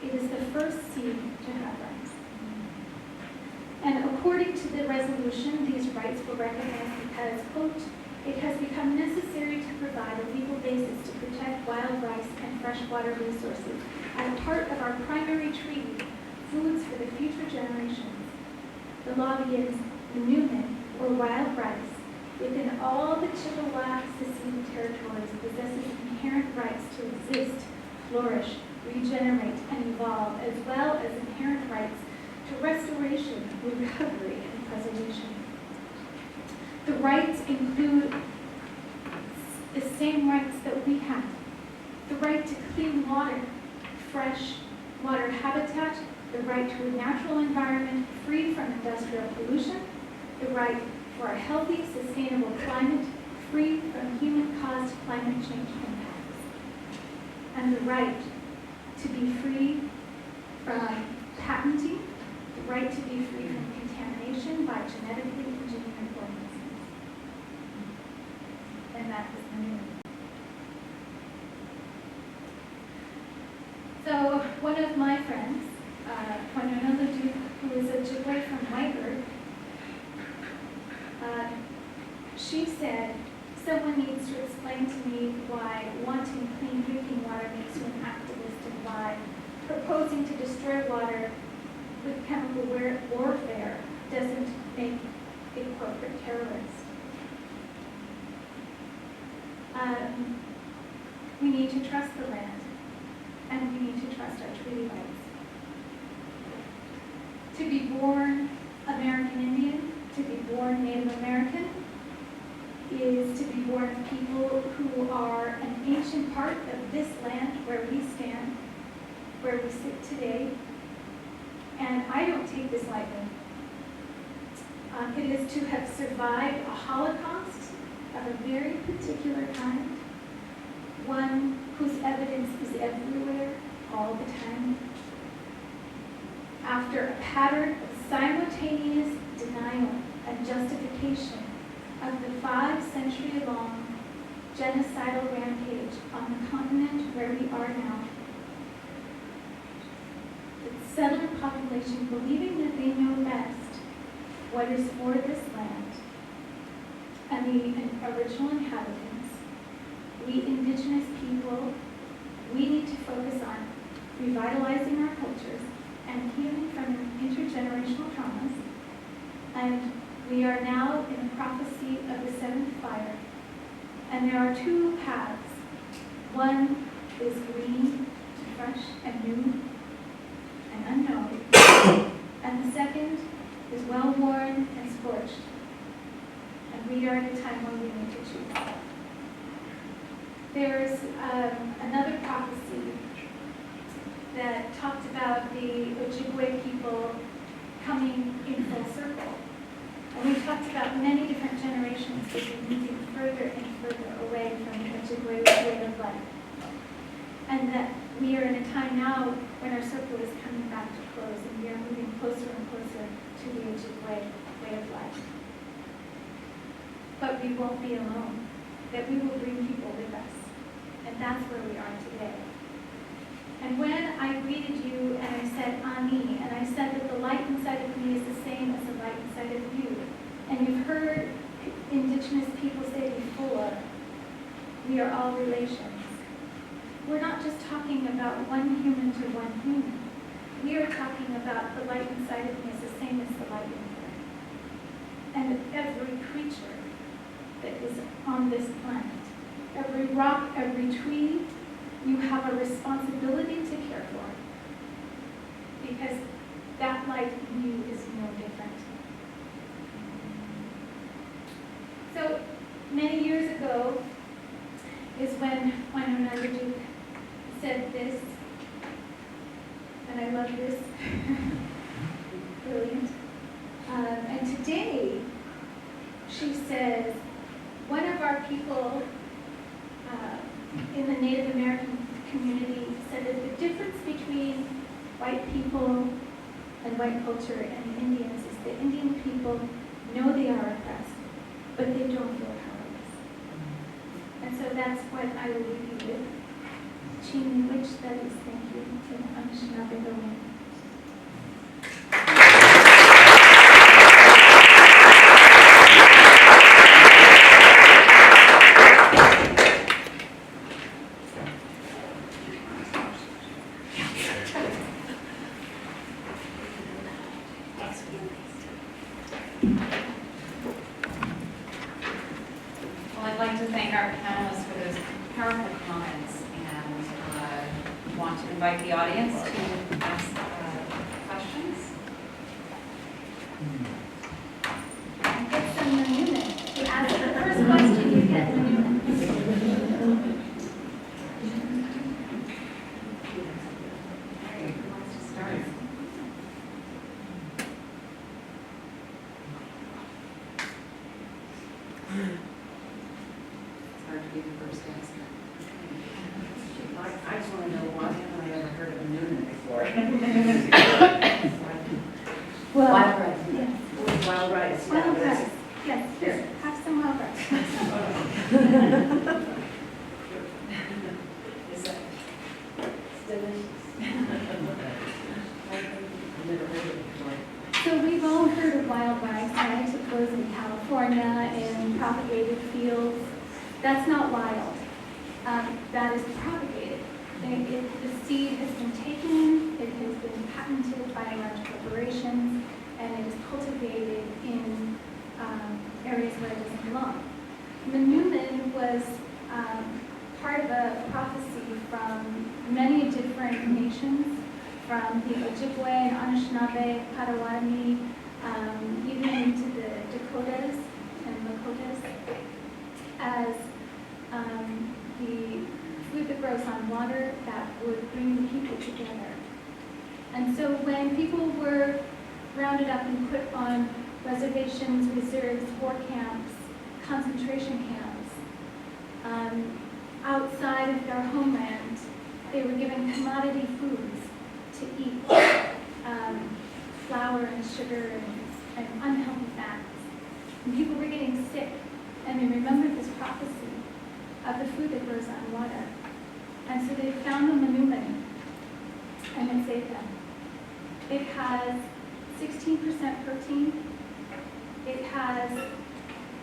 It is the first seed to have rights. And according to the resolution, these rights were recognized because, quote, it has become necessary to provide a legal basis to protect wild rice and freshwater resources as part of our primary treaty, foods for the future generations. The law begins, Manuman, or wild rice, within all the Chippewa seceded territories possesses inherent rights to exist, flourish, regenerate, and evolve, as well as inherent rights to restoration, recovery, and preservation. The rights include the same rights that we have. The right to clean water, fresh water habitat, the right to a natural environment free from industrial pollution, the right for a healthy, sustainable climate free from human-caused climate change impacts, and the right to be free from patenting, the right to be free from contamination by genetically engineered organisms. And that is the new. So one of my friends, Kwanona Duke, who is a Ojibwe from White Earth, she said, someone needs to explain to me why wanting clean drinking water makes you an activist and why proposing to destroy water with chemical warfare doesn't make a corporate terrorist. We need to trust the land, and we need to trust our treaty rights. To be born American Indian, to be born Native American, is to be born of people who are an ancient part of this land where we stand, where we sit today. And I don't take this lightly. It is to have survived a Holocaust of a very particular kind, one whose evidence is everywhere, all the time, after a pattern of simultaneous denial and justification of the 5-century-long genocidal rampage on the continent where we are now. The settler population believing that they know best what is for this land, and the original inhabitants, we indigenous people, we need to focus on revitalizing our cultures and healing from intergenerational traumas. And we are now in the prophecy of the seventh fire. And there are two paths. One is green, fresh and new and unknown. And the second is well-worn and scorched. And we are at a time when we need to choose. There's another prophecy that talked about the Ojibwe people coming in full circle. And we've talked about many different generations that are moving further and further away from the Ojibwe way of life. And that we are in a time now when our circle is coming back to close and we are moving closer and closer to the Ojibwe way of life. But we won't be alone, that we will bring people with us. And that's where we are today. And when I greeted you and I said, Ani, and I said that the light inside of me is the same as the light inside of you, and you've heard indigenous indigenous people say before, we are all relations. We're not just talking about one human to one human. We are talking about the light inside of me is the same as the light in her. And every creature that is on this planet, every rock, every tree, you have a responsibility to care for. Because that light in you is no different. So many years ago is when another Duke said this, and I love this. Brilliant. And today, she says, one of our people in the Native American community said that the difference between white people and white culture and the Indians is the Indian people know they are oppressed, but they don't feel powerless. And so that's what I will leave you with. Chini, which studies, thank you, to Anishinaabe Going. Well, I'd like to thank our panelists for those powerful comments and want to invite the audience to ask questions. Get some Manuman. You ask the first question, you get Manuman. All right, who wants to start? It's hard to be the first to ask that. I just want to know why haven't I ever heard of a Noonan before? Well, Wild rice. yes. Wild rice. Wild rice. Yes, here, have some wild rice. Is that delicious? I've never heard of it before. So we've all heard of wild rice, right? It grows in California in propagated fields. That's not wild. That is propagated. The seed has been taken, it has been patented by large corporations, and it is cultivated in areas where it doesn't belong. Manuman was part of a prophecy from many different nations, from the Ojibwe and Anishinaabe, Potawatomi, even into the Dakotas and Lakotas, as the food that grows on water that would bring the people together. And so when people were rounded up and put on reservations, reserves, war camps, concentration camps, outside of their homeland, they were given commodity foods to eat, flour and sugar and unhealthy fats. And people were getting sick, and they remembered this prophecy of the food that grows on water. And so they found the Manuman, and it saved them. It has 16% protein. It has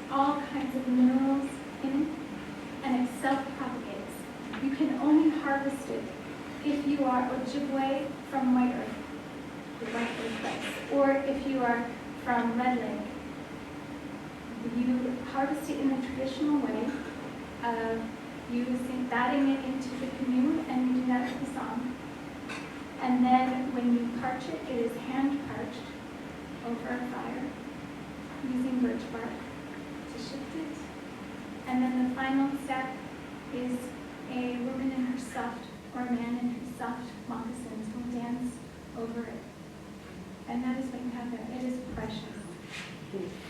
all kinds of minerals in it, and it self-propagates. You can only harvest it if you are Ojibwe from White Earth, the White Earth rice, or if you are from Red Lake. You harvest it in the traditional way of batting it into the canoe, and you do that with the song. And then when you parch it, it is hand parched over a fire using birch bark to shift it. And then the final step is a woman in her soft, or a man in his soft moccasins will dance over it. And that is what you have there. It is precious.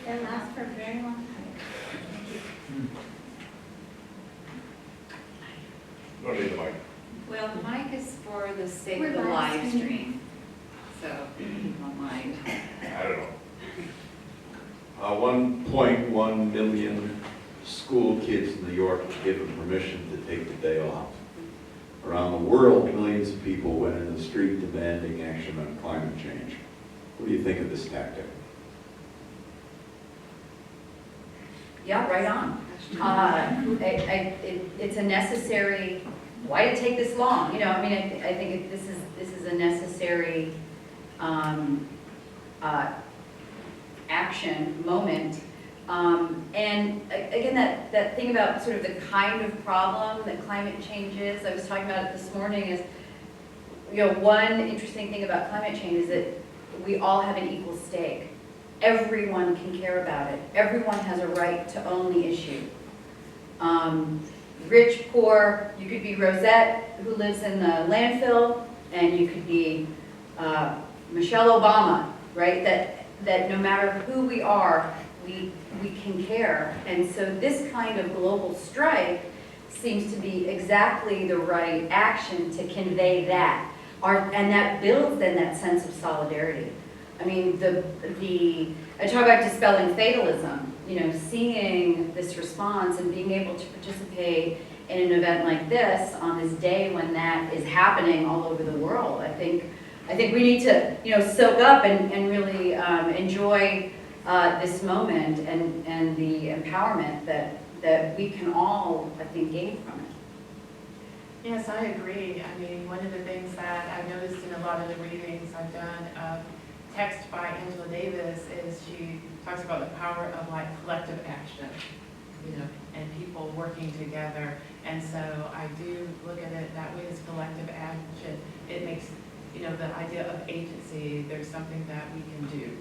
It lasts for a very long time. Don't need the mic. Well, the mic is for the sake We're of the live live streaming. stream, so if you don't mind. I don't know. 1.1 million school kids in New York were given permission to take the day off. Around the world, millions of people went in the street demanding action on climate change. What do you think of this tactic? Yeah, right on. It's a necessary, why did it take this long? You know, I mean, I think this is a necessary action moment. And again, that thing about sort of the kind of problem that climate change is, I was talking about it this morning, is, you know, one interesting thing about climate change is that we all have an equal stake. Everyone can care about it. Everyone has a right to own the issue. Rich, poor, you could be Rosette, who lives in the landfill, and you could be Michelle Obama, right? That no matter who we are, we can care. And so this kind of global strike seems to be exactly the right action to convey that. And that builds then that sense of solidarity. I mean, I talk about dispelling fatalism, you know, seeing this response and being able to participate in an event like this on this day when that is happening all over the world. I think we need to, you know, soak up and really enjoy this moment and the empowerment that we can all, I think, gain from it. Yes, I agree. I mean, one of the things that I've noticed in a lot of the readings I've done of text by Angela Davis is she talks about the power of like collective action, you know, and people working together. And so I do look at it that way as collective action. It makes, you know, the idea of agency, there's something that we can do.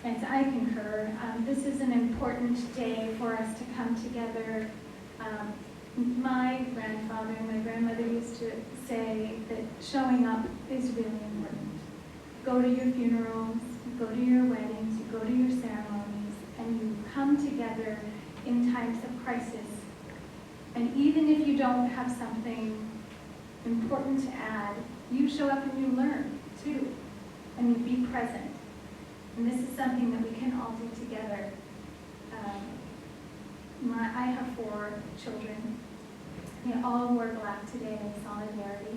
And I concur. This is an important day for us to come together. My grandfather and my grandmother used to say that showing up is really important. Go to your funerals, go to your weddings, you go to your ceremonies, and you come together in times of crisis. And even if you don't have something important to add, you show up and you learn too, and you be present. And this is something that we can all do together. I have 4 children. They all wore black today in solidarity.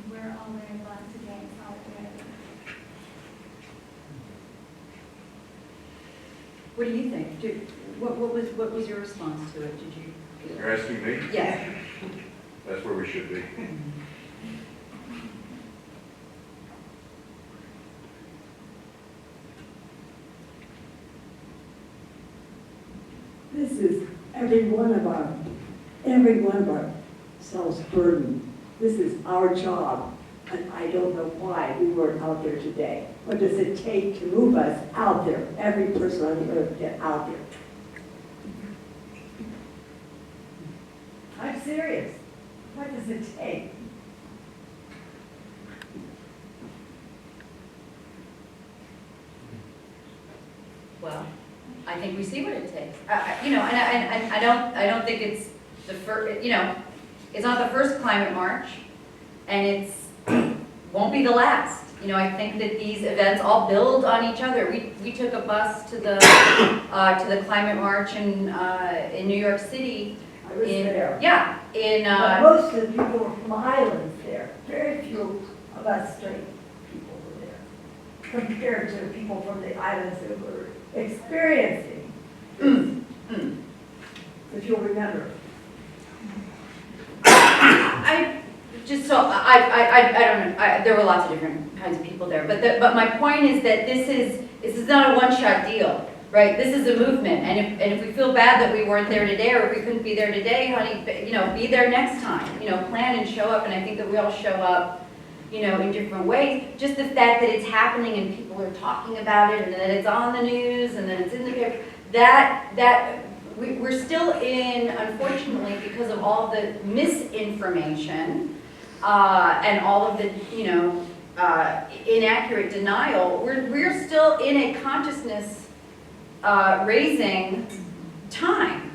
We're all wearing black today in solidarity. What do you think? What was your response to it? Did you? You're asking me? Yes. That's where we should be. This is every one of ourselves burden. This is our job, and I don't know why we weren't out there today. What does it take to move us out there? Every person on the earth get out there. I'm serious. What does it take? Well, I think we see what it takes. You know, and I don't think it's the first. You know, it's not the first climate march, and it's won't be the last. You know, I think that these events all build on each other. We took a bus to the climate march in New York City. I was there. Yeah, But most of the people were from islands there. Very few of us straight people were there, compared to the people from the islands that were experiencing this. If you'll remember. I don't know. There were lots of different kinds of people there, but my point is that this is not a one-shot deal, right? This is a movement, and if we feel bad that we weren't there today, or if we couldn't be there today, honey, you know, be there next time. You know, plan and show up, and I think that we all show up, you know, in different ways. Just the fact that it's happening and people are talking about it, and that it's on the news, and that it's in the paper, we're still in, unfortunately, because of all the misinformation and all of the, you know, inaccurate denial, we're still in a consciousness raising time.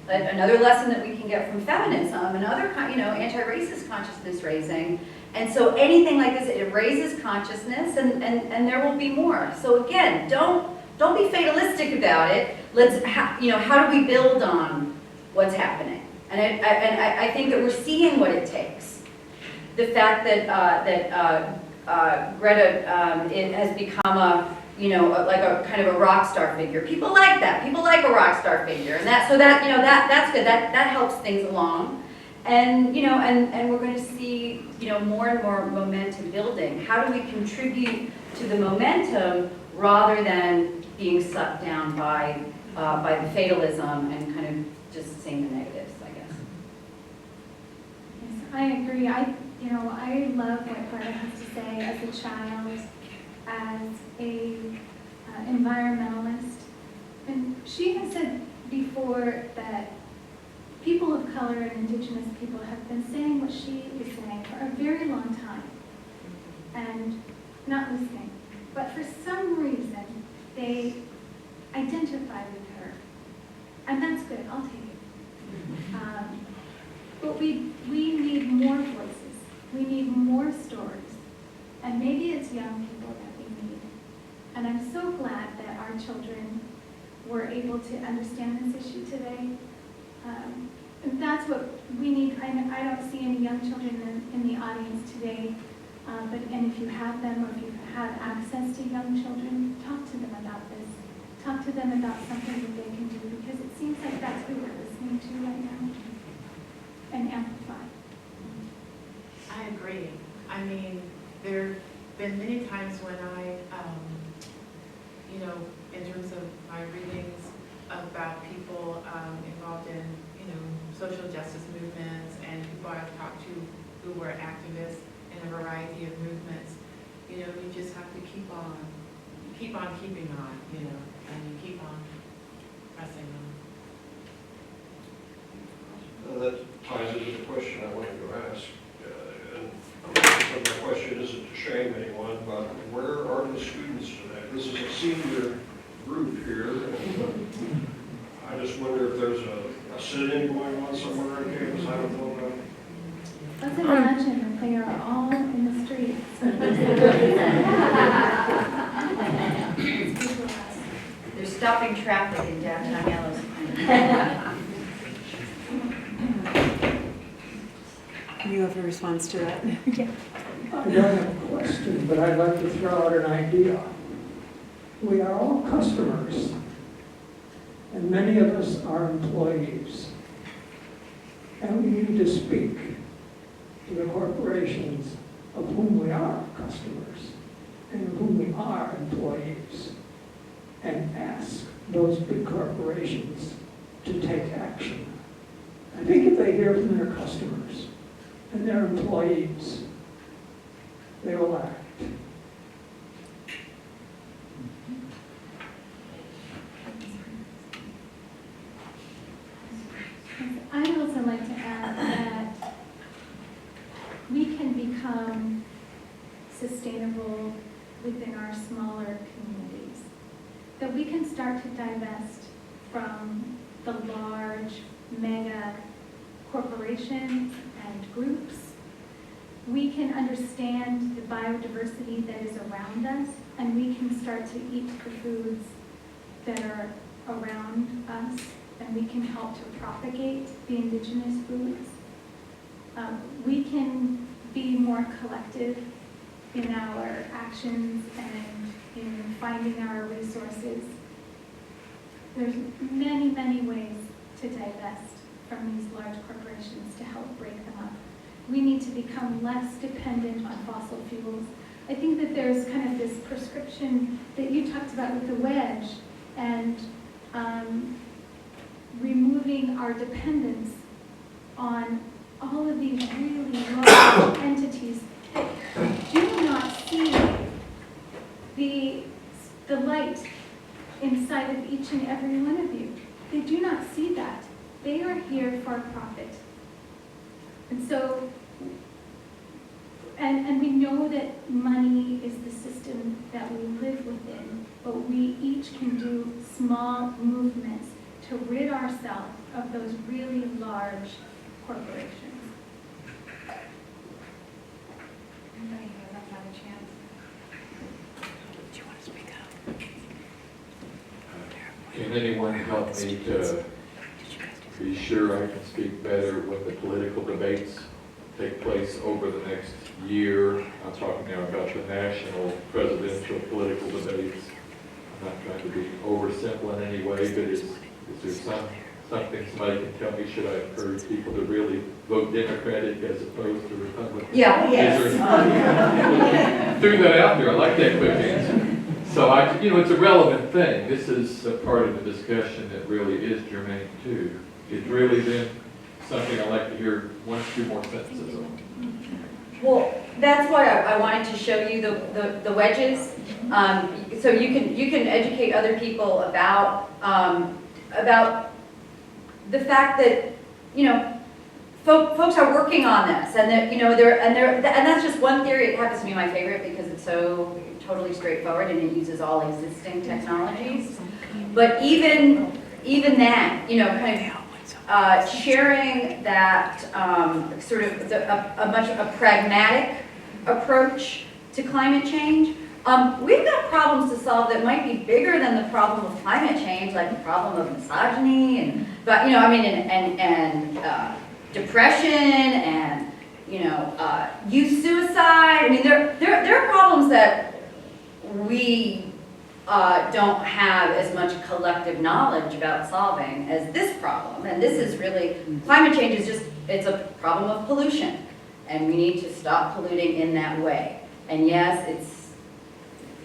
Another lesson that we can get from feminism, another, you know, anti-racist consciousness raising. And so anything like this, it raises consciousness, and there will be more. So again, don't be fatalistic about it. Let's, you know, how do we build on what's happening? And I think that we're seeing what it takes. The fact that Greta it has become a, you know, like a kind of a rock star figure. People like that. People like a rock star figure, and that's good. That helps things along. And you know, and we're going to see, you know, more and more momentum building. How do we contribute to the momentum rather than being sucked down by the fatalism and kind of just seeing the negatives, I guess. Yes, I agree. I love what Greta has to say as a child, as a environmentalist. And she has said before that people of color and indigenous people have been saying what she is saying for a very long time and not listening. But for some reason, they identify with her. And that's good, I'll take it. But we need more voices. We need more stories. And maybe it's young people that we need. And I'm so glad that our children were able to understand this issue today. And that's what we need. I don't see any young children in the audience today. And if you have them, or if you have access to young children, talk to them about this. Talk to them about something that they can do, because it seems like that's who we're listening to right now. And amplify. I agree. I mean, there have been many times when I, you know, in terms of my readings about people involved in, you know, social justice movements and people I've talked to who were activists in a variety of movements, you know, you just have to keep on keeping on, you know, and you keep on pressing on. That ties into the question I wanted to ask. And my question isn't to shame anyone, but where are the students today? This is a senior group here, and I just wonder if there's a sit-in going on somewhere on campus I don't know about. Let's imagine that they are all in the streets. They're stopping traffic in downtown Yellowstone. You have a response to that? Yeah. I don't have a question, but I'd like to throw out an idea. We are all customers, and many of us are employees. And we need to speak to the corporations of whom we are customers and of whom we are employees, and ask those big corporations to take action. I think if they hear from their customers and their employees, they will act. I'd also like to add that we can become sustainable within our smaller communities. That we can start to divest from the large, mega corporations and groups. We can understand the biodiversity that is around us, and we can start to eat the foods that are around us, and we can help to propagate the indigenous foods. We can be more collective in our actions and in finding our resources. There's many, many ways to divest from these large corporations to help break them up. We need to become less dependent on fossil fuels. I think that there's kind of this prescription that you talked about with the wedge, and removing our dependence on all of these really large entities that do not see the light inside of each and every one of you. They do not see that. They are here for profit. And so, and we know that money is the system that we live within, but we each can do small movements to rid ourselves of those really large corporations. Anybody hasn't had a chance? Do you want to speak up? Can anyone help me to be sure I can speak better when the political debates take place over the next year? I'm talking now about the national presidential political debates. I'm not trying to be oversimple in any way, but is there something somebody can tell me, should I encourage people to really vote Democratic as opposed to Republican? Yeah, Threw that out there, I like that quick answer. So it's a relevant thing. This is a part of the discussion that really is germane too. It's really then something I'd like to hear 1 or 2 more sentences on. Well, that's why I wanted to show you the wedges, so you can educate other people about the fact that folks are working on this, and that and that's just one theory. It happens to be my favorite because it's so totally straightforward and it uses all existing technologies. But even then, kind of sharing that sort of a pragmatic approach to climate change. We've got problems to solve that might be bigger than the problem of climate change, like the problem of misogyny and depression and youth suicide. I mean, there are problems that we don't have as much collective knowledge about solving as this problem. And this is really, climate change is it's a problem of pollution. And we need to stop polluting in that way. And yes, it's,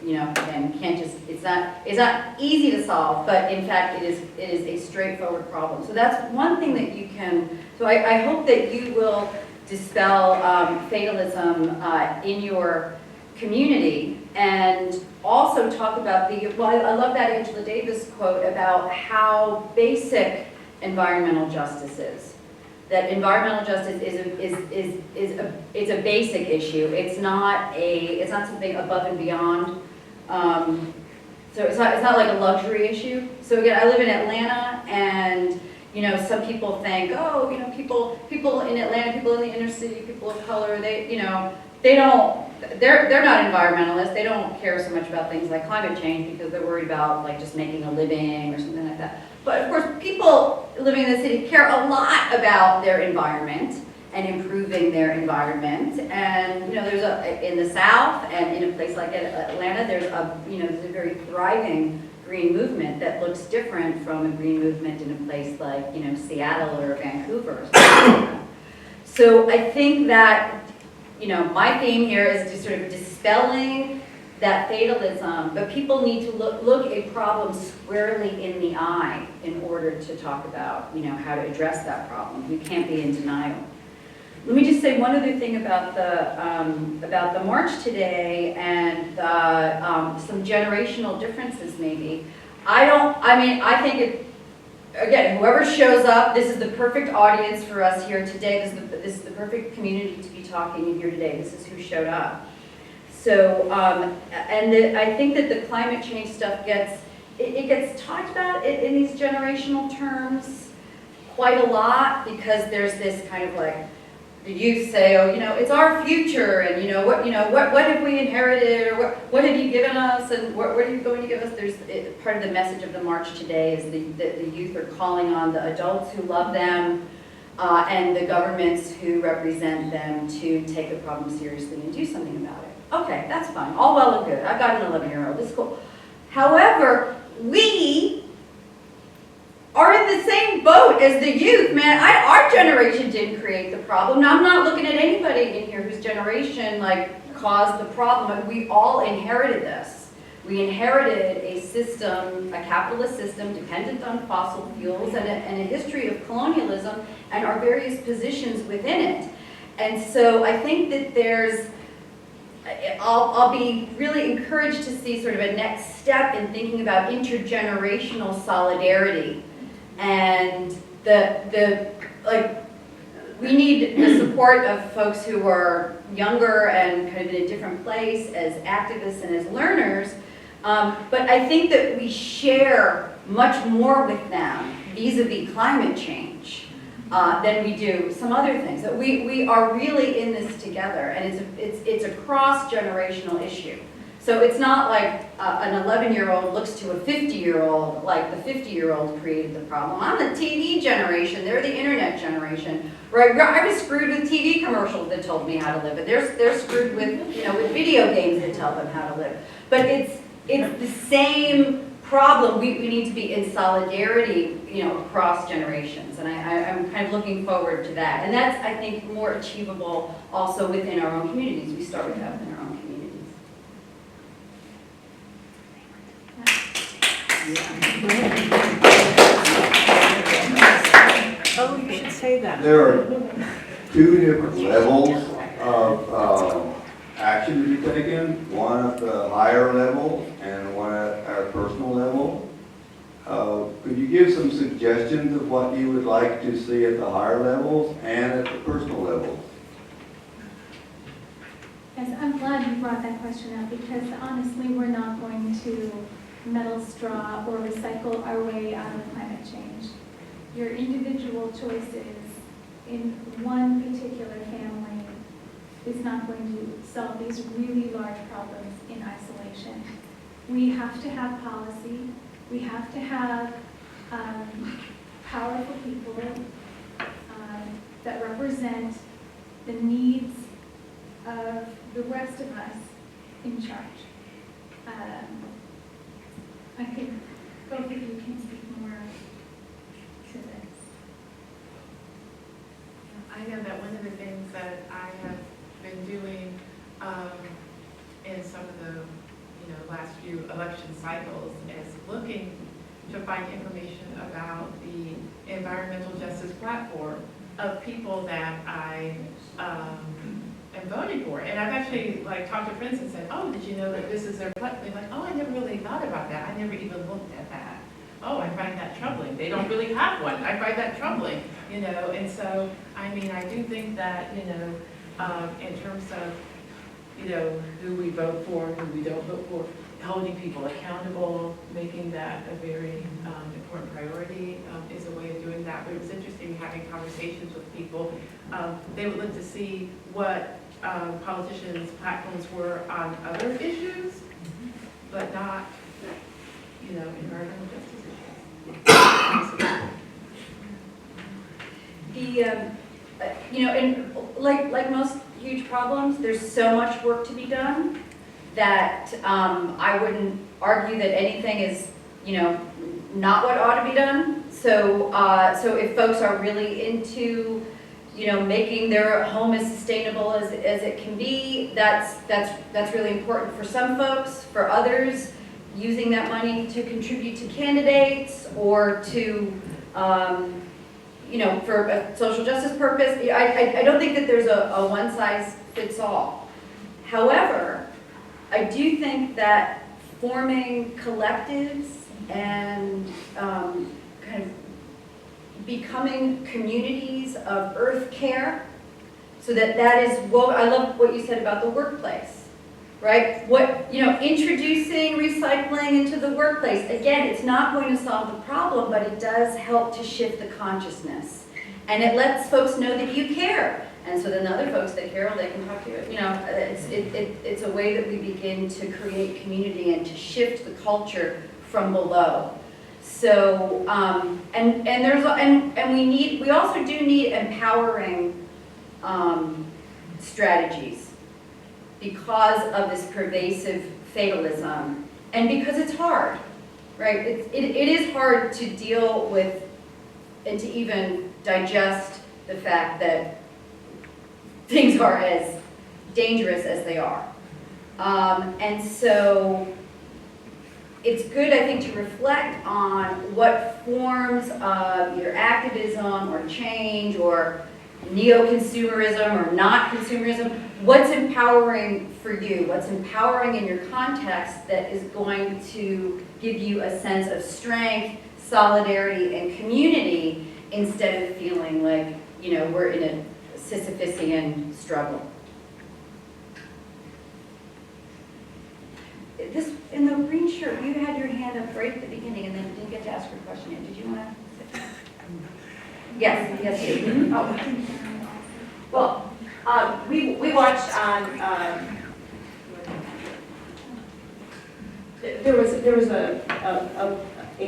and can't just, it's not easy to solve, but in fact it is a straightforward problem. So that's one thing that you can, so I hope that you will dispel fatalism in your community, and also talk about I love that Angela Davis quote about how basic environmental justice is. That environmental justice is a basic issue. It's not something above and beyond. So it's not like a luxury issue. So again, I live in Atlanta, and some people think, people in Atlanta, people in the inner city, people of color, they're not environmentalists. They don't care so much about things like climate change because they're worried about like just making a living or something like that. But of course, people living in the city care a lot about their environment and improving their environment. And there's in the South and in a place like Atlanta, there's a very thriving green movement that looks different from a green movement in a place like Seattle or Vancouver or something like that. So I think that my theme here is just sort of dispelling that fatalism, but people need to look a problem squarely in the eye in order to talk about how to address that problem. You can't be in denial. Let me just say one other thing about the march today and some generational differences maybe. I think again, whoever shows up, this is the perfect audience for us here today. This is the perfect community to be talking here today. This is who showed up. So, I think that the climate change stuff gets talked about in these generational terms quite a lot, because there's this kind of like, the youth say, it's our future, and what have we inherited, or what have you given us, and what are you going to give us? Part of the message of the march today is the youth are calling on the adults who love them and the governments who represent them to take the problem seriously and do something about it. Okay, that's fine, all well and good. I've got an 11-year-old, it's cool. However, we are in the same boat as the youth, man. Our generation didn't create the problem. Now, I'm not looking at anybody in here whose generation caused the problem. We all inherited this. We inherited a system, a capitalist system dependent on fossil fuels and a history of colonialism and our various positions within it. And so I think that I'll be really encouraged to see sort of a next step in thinking about intergenerational solidarity. And we need the support of folks who are younger and kind of in a different place as activists and as learners. But I think that we share much more with them vis-a-vis climate change than we do some other things. That we are really in this together, and it's a cross-generational issue. So it's not like an 11-year-old looks to a 50-year-old, like the 50-year-old created the problem. I'm the TV generation, they're the internet generation. Right? I was screwed with TV commercials that told me how to live, and they're screwed with with video games that tell them how to live. But it's the same problem. We need to be in solidarity, across generations. And I'm kind of looking forward to that. And that's, I think, more achievable also within our own communities. We start with that within our own communities. Oh, you should say that. There are two different levels of action to be taken, one at the higher level and one at our personal level. Could you give some suggestions of what you would like to see at the higher levels and at the personal levels? Yes, I'm glad you brought that question up because honestly, we're not going to metal straw or recycle our way out of climate change. Your individual choices in one particular family is not going to solve these really large problems in isolation. We have to have policy. We have to have powerful people that represent the needs of the rest of us in charge. I think both of you can speak more to this. I know that one of the things that I have been doing in some of the last few election cycles is looking to find information about the environmental justice platform of people that I am voting for. And I've actually talked to friends and said, oh, did you know that this is their platform? They're like, oh, I never really thought about that. I never even looked at that. Oh, I find that troubling. They don't really have one. I find that troubling, And so, I mean, I do think that, in terms of, who we vote for, who we don't vote for, holding people accountable, making that a very important priority is a way of doing that. But it was interesting having conversations with people. They would look to see what politicians' platforms were on other issues, but not, environmental justice issues. And like most huge problems, there's so much work to be done that I wouldn't argue that anything is, not what ought to be done. So if folks are really into, making their home as sustainable as it can be, that's really important for some folks. For others, using that money to contribute to candidates or to, for a social justice purpose. I don't think that there's a one size fits all. However, I do think that forming collectives and kind of becoming communities of earth care, so that is, well, I love what you said about the workplace, right? Introducing recycling into the workplace, again, it's not going to solve the problem, but it does help to shift the consciousness. And it lets folks know that you care. And so then the other folks that care, they can talk to you. It's a way that we begin to create community and to shift the culture from below. So, we also do need empowering strategies because of this pervasive fatalism and because it's hard, right? It is hard to deal with and to even digest the fact that things are as dangerous as they are. And so it's good, I think, to reflect on what forms of either activism or change or neo-consumerism or not consumerism, what's empowering for you, what's empowering in your context that is going to give you a sense of strength, solidarity, and community instead of feeling like, we're in a Sisyphusian struggle. This, in the green shirt, you had your hand up right at the beginning and then didn't get to ask your question yet. Did you want to? Yes, you. Oh. Well, we watched on, there was a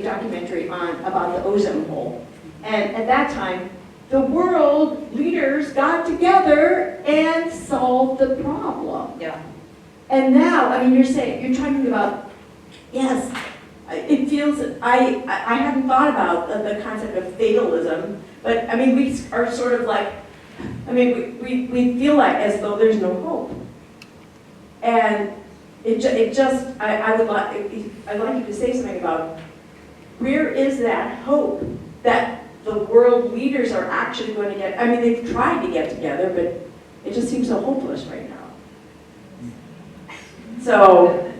documentary about the ozone hole. And at that time, the world leaders got together and solved the problem. Yeah. And now, I mean, you're talking about yes, it feels, I hadn't thought about the concept of fatalism, but I mean, we are sort of like, I mean, we feel like as though there's no hope. And it just, I'd like you to say something about where is that hope that the world leaders are actually going to get. I mean, they've tried to get together, but it just seems so hopeless right now. So,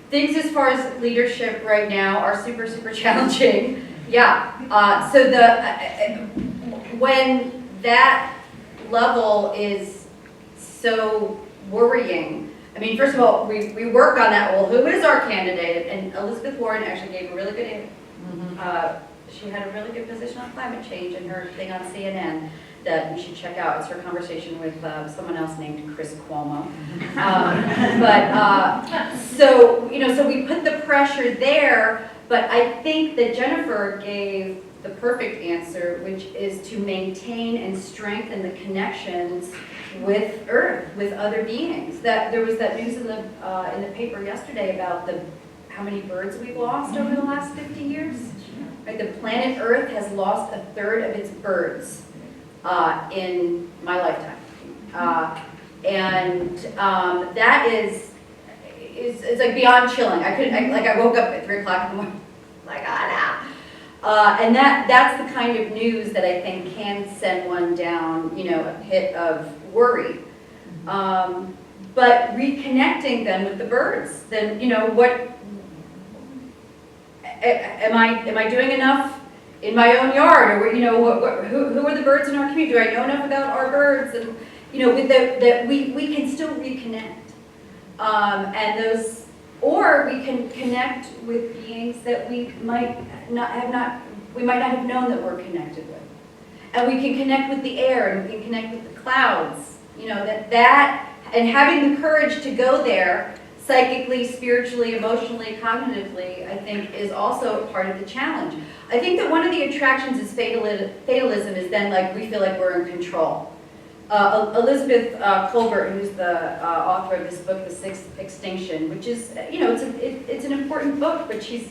things as far as leadership right now are super, super challenging. Yeah. So when that level is so worrying, I mean, first of all, we work on that. Well, who is our candidate? And Elizabeth Warren actually gave a really good, she had a really good position on climate change in her thing on CNN that you should check out. It's her conversation with someone else named Chris Cuomo. So we put the pressure there, but I think that Jennifer gave the perfect answer, which is to maintain and strengthen the connections with Earth, with other beings. That there was that news in the paper yesterday about how many birds we've lost over the last 50 years. Right, the planet Earth has lost a third of its birds in my lifetime, that is it's like beyond chilling. I woke up at 3 o'clock in the morning, like and that's the kind of news that I think can send one down, a pit of worry. But reconnecting them with the birds, then what am I doing enough in my own yard, or who are the birds in our community? Do I know enough about our birds? And with that we can still reconnect, and those, or we can connect with beings that we might not have known that we're connected with, and we can connect with the air, and we can connect with the clouds. And having the courage to go there, psychically, spiritually, emotionally, cognitively, I think is also part of the challenge. I think that one of the attractions is fatalism is then like we feel like we're in control. Elizabeth Colbert, who's the author of this book, The Sixth Extinction, which is, it's an important book, but she's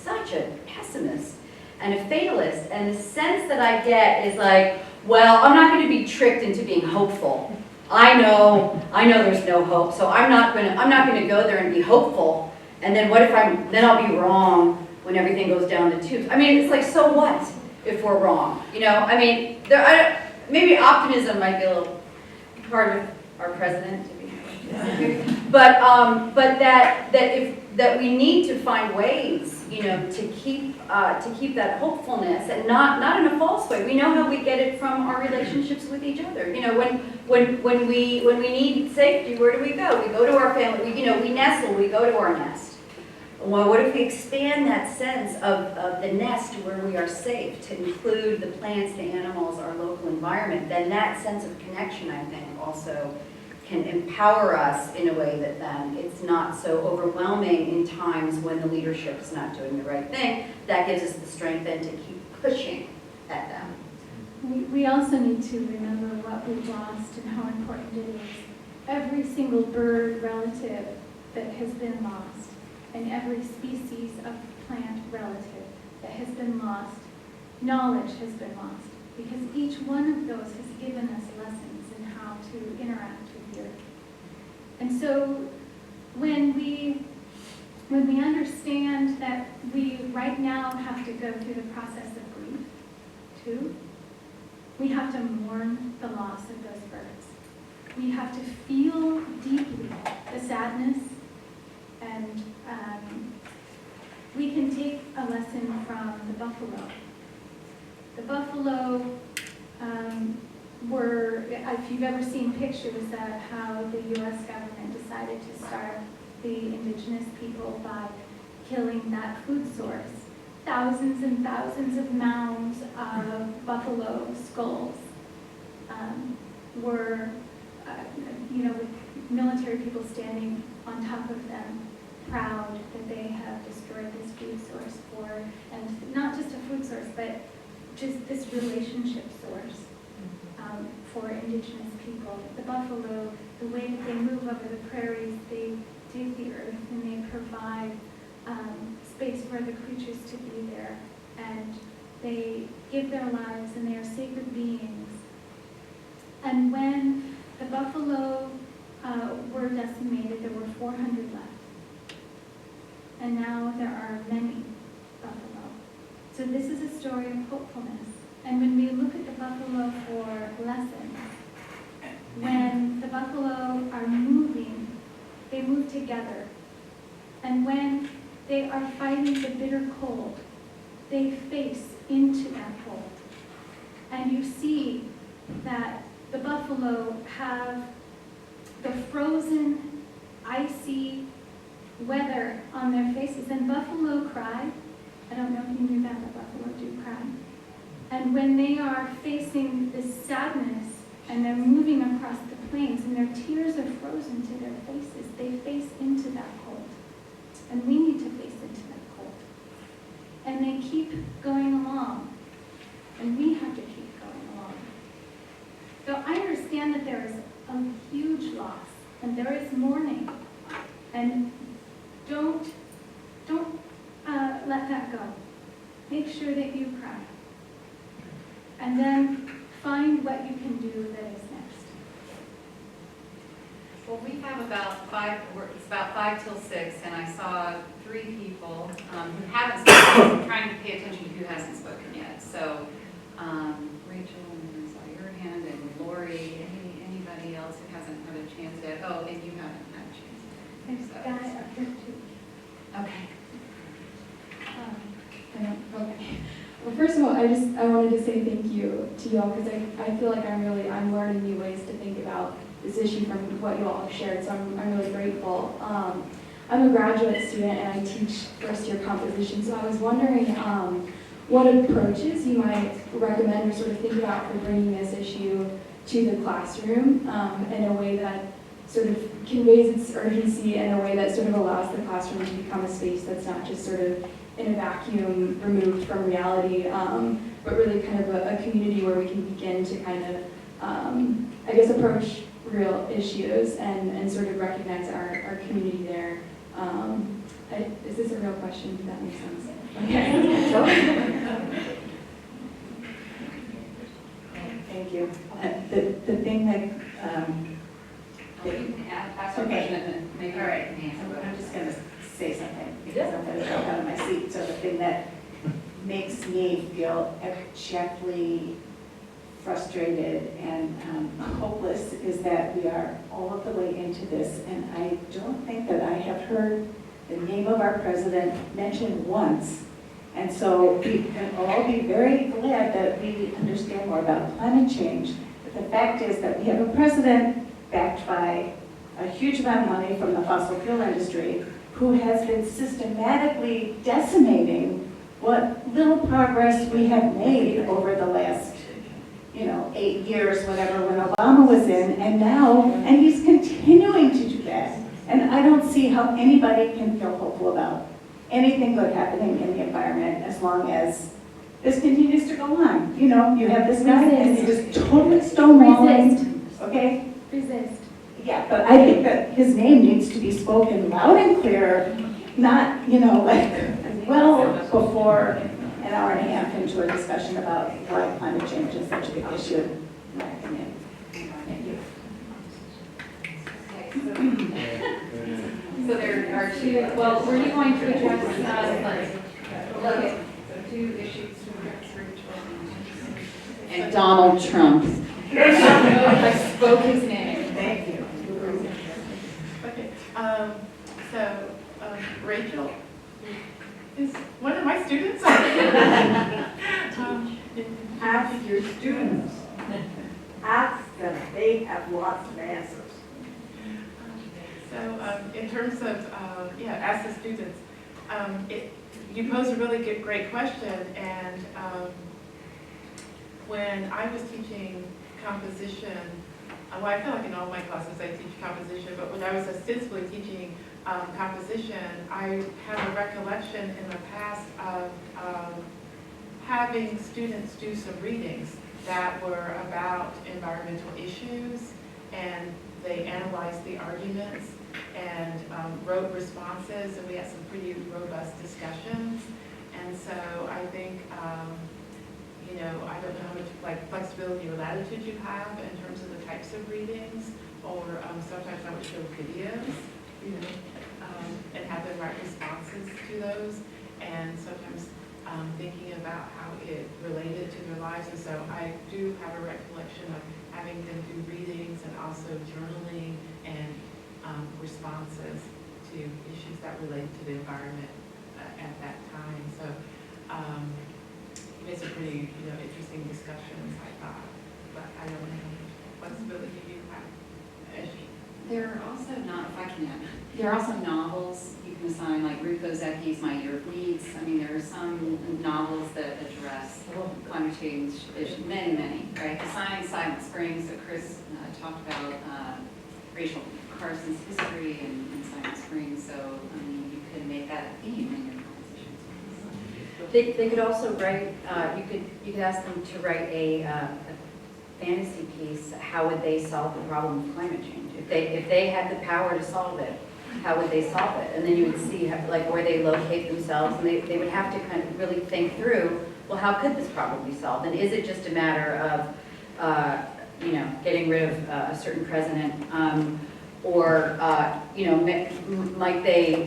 such a pessimist and a fatalist. And the sense that I get is like, well, I'm not going to be tricked into being hopeful. I know there's no hope, so I'm not going to go there and be hopeful. And then what if then I'll be wrong when everything goes down the tubes. I mean, it's like, so what if we're wrong? I mean, maybe optimism might be a little part of our president, to be honest. But that we need to find ways, to keep that hopefulness, and not in a false way. We know how we get it from our relationships with each other. When we need safety, where do we go? We go to our family. We nestle. We go to our nest. Well, what if we expand that sense of the nest where we are safe to include the plants, the animals, our local environment? Then that sense of connection, I think, also can empower us in a way that then it's not so overwhelming in times when the leadership is not doing the right thing. That gives us the strength then to keep pushing at them. We also need to remember what we've lost and how important it is. Every single bird relative that has been lost, and every species of plant relative that has been lost, knowledge has been lost, because each one of those has given us lessons in how to interact with the earth. And so when we understand that we right now have to go through the process of grief too, we have to mourn the loss of those birds. We have to feel deeply the sadness, and we can take a lesson from the buffalo. The buffalo if you've ever seen pictures of how the U.S. government decided to starve the indigenous people by killing that food source, thousands and thousands of mounds of buffalo skulls were, with military people standing on top of them, proud that they have destroyed this food source and not just a food source, but just this relationship source for indigenous people. The buffalo, the way that they move over the prairies, they dig the earth and they provide space for the creatures to be there. And they give their lives and they are sacred beings. And when the buffalo were decimated, there were 400 left. And now there are many buffalo. So this is a story of hopefulness. And when we look at the buffalo for lessons, when the buffalo are moving, they move together. And when they are fighting the bitter cold, they face into that cold. And you see that the buffalo have the frozen, icy weather on their faces. And buffalo cry. I don't know if you knew that, but buffalo do cry. And when they are facing this sadness and they're moving across the plains and their tears are frozen to their faces, they face into that cold. And we need to face into that cold. And they keep going along. And we have to keep going along. So I understand that there is a huge loss and there is mourning. And don't let that go. Make sure that you cry. And then find what you can do that is next. Well, we have it's about 5 till 6, and I saw 3 people who haven't spoken. I'm trying to pay attention to who hasn't spoken yet. So, Rachel, and I saw your hand, and Lori, anybody else who hasn't had a chance yet? Oh, and you haven't had a chance yet. There's a guy up here too. Okay. Okay. Well, first of all, I wanted to say thank you to y'all because I feel like I'm learning new ways to think about this issue from what you all have shared. So I'm really grateful. I'm a graduate student and I teach first-year composition. So I was wondering what approaches you might recommend or sort of think about for bringing this issue to the classroom in a way that sort of conveys its urgency in a way that sort of allows the classroom to become a space that's not just sort of in a vacuum removed from reality, but really kind of a community where we can begin to kind of, I guess, approach real issues and sort of recognize our community there. Is this a real question? Does that make sense? Okay. Thank you. The thing that, Ask your question and then maybe. all right, I'm just going to say something because I'm going to jump out of my seat. So the thing that makes me feel abjectly frustrated and hopeless is that we are all of the way into this, and I don't think that I have heard the name of our president mentioned once. And so we can all be very glad that we understand more about climate change. But the fact is that we have a president backed by a huge amount of money from the fossil fuel industry who has been systematically decimating what little progress we have made over the last 8 years, whatever, when Obama was in, and he's continuing to do that. And I don't see how anybody can feel hopeful about anything good happening in the environment as long as this continues to go on. You have this guy and he just totally stonewalling. Okay? Resist. Yeah, but I think that his name needs to be spoken loud and clear, not, well before an hour and a half into a discussion about why climate change is such a big issue, in my opinion. Thank you. So there are 2, well, were you going to address, like, 2 issues to address Rachel? And Donald Trump. I spoke his name. Thank you. Okay, Rachel is one of my students. Ask your students. Ask them. They have lots of answers. So in terms of, ask the students, you pose a really great question, and when I was teaching composition, well, I feel like in all my classes I teach composition, but when I was ostensibly teaching composition, I have a recollection in the past of having students do some readings that were about environmental issues, and they analyzed the arguments. and wrote responses, and we had some pretty robust discussions. And so I think, you know, I don't know how much like flexibility or latitude you have in terms of the types of readings, or sometimes I would show videos, you know, and have them write responses to those, and sometimes thinking about how it related to their lives. And so I do have a recollection of having them do readings and also journaling and responses to issues that related to the environment at that time. So it's a pretty, you know, interesting discussions, I thought, but I don't know how much flexibility you have. As you There are also not, if I can add, there are also novels you can assign, like Ruth Ozecki's My Year of Weeds. I mean, there are some novels that address climate change issues, many, right? Assigning Silent Springs that Chris talked about, Rachel Carson's history in Silent Springs. So, I mean, you could make that a theme in your compositions. They could also write, you could ask them to write a fantasy piece. How would they solve the problem of climate change? If they had the power to solve it, how would they solve it? And then you would see how, like where they locate themselves, and they would have to kind of really think through, well, how could this problem be solved? And is it just a matter of, you know, getting rid of a certain president, or you know, might they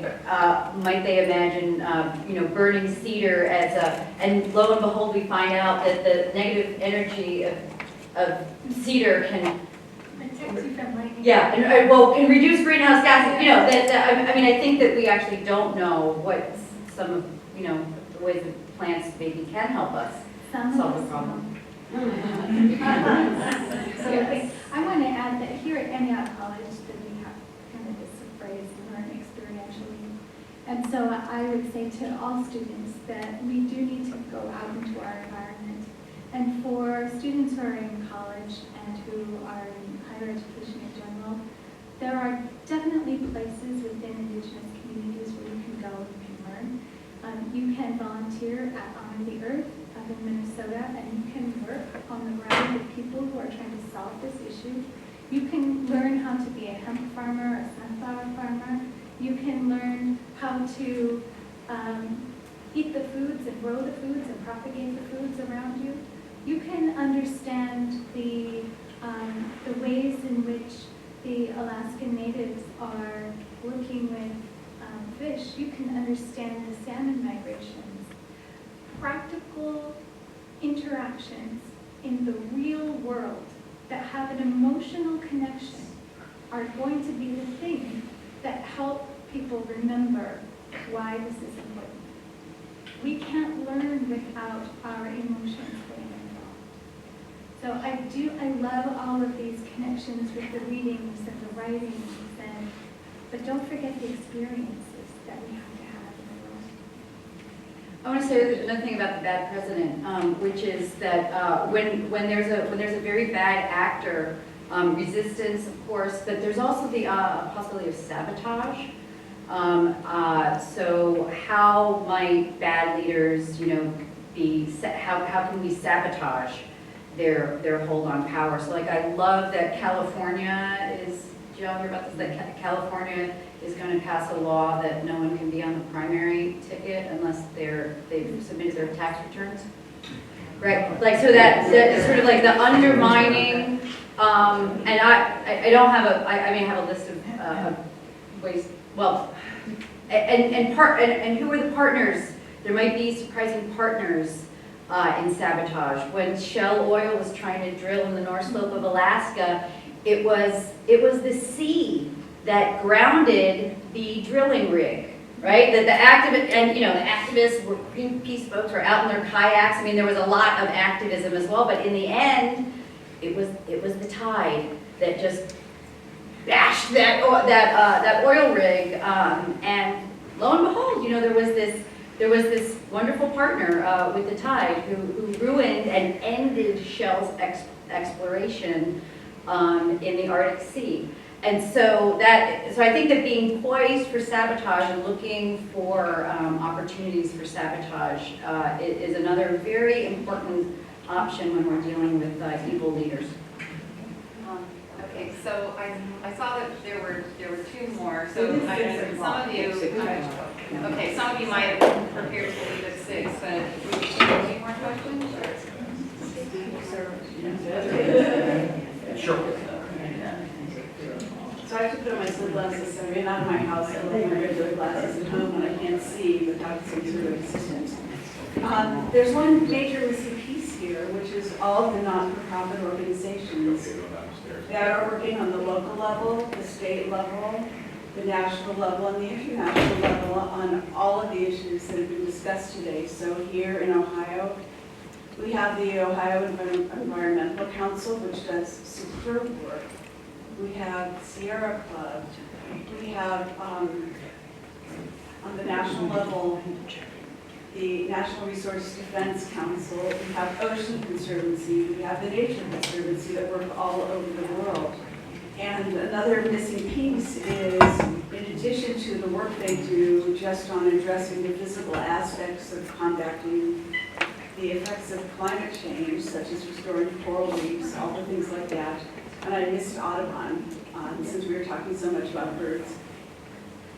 imagine, you know, burning cedar as a, and lo and behold, we find out that the negative energy of cedar can Protects you from lightning. yeah, and well, can reduce greenhouse gases. You know, I mean, I think that we actually don't know what some of, you know, the ways that plants maybe can help us solve the problem. So I want to add that here at Antioch College that we have kind of this phrase, learn experientially. And so I would say to all students that we do need to go out into our environment. And for students who are in college and who are in higher education in general, there are definitely places within Indigenous communities where you can go and you can learn. You can volunteer at Honor the Earth up in Minnesota, and you can work on the ground with people who are trying to solve this issue. You can learn how to be a hemp farmer, a sunflower farmer. You can learn how to eat the foods and grow the foods and propagate the foods around you. You can understand the ways in which the Alaskan natives are working with fish. You can understand the salmon migrations. Practical interactions in the real world that have an emotional connection are going to be the thing that help people remember why this is important. We can't learn without our emotions being involved. So I love all of these connections with the readings and the writings, but don't forget the experiences that we have to have in the world. I want to say another thing about the bad president, which is that when there's a very bad actor, resistance, of course, but there's also the possibility of sabotage. So how might bad leaders, you know, how can we sabotage their hold on power? So like I love that California is, did you all hear about this? That California is going to pass a law that no one can be on the primary ticket unless they've submitted their tax returns. Right, like so that sort of like the undermining, and I don't have I mean I have a list of ways. Well, and who are the partners? There might be surprising partners in sabotage. When Shell Oil was trying to drill in the North Slope of Alaska, it was the sea that grounded the drilling rig, right? The activists, and you know, the activists were Greenpeace folks were out in their kayaks. I mean, there was a lot of activism as well, but in the end, it was the tide that just bashed that oil rig, and lo and behold, you know, there was this wonderful partner with the tide who ruined and ended Shell's exploration in the Arctic Sea. And so I think that being poised for sabotage and looking for opportunities for sabotage is another very important option when we're dealing with evil leaders. Okay, so I saw that there were two more, so some of you, okay, some of you might have prepared to leave at 6, but would you have any more questions? Sure. So I have to put on my sunglasses, so I ran out of my house, I left my regular glasses at home, and I can't see without some sort of assistance. There's one major missing piece here, which is all of the not-for-profit organizations that are working on the local level, the state level, the national level, and the international level on all of the issues that have been discussed today. So here in Ohio, we have the Ohio Environmental Council, which does superb work. We have Sierra Club. We have, on the national level, the National Resource Defense Council. We have Ocean Conservancy. We have the Nature Conservancy that work all over the world. And another missing piece is, in addition to the work they do just on addressing the physical aspects of combating the effects of climate change, such as restoring coral reefs, all the things like that. And I missed Audubon, since we were talking so much about birds.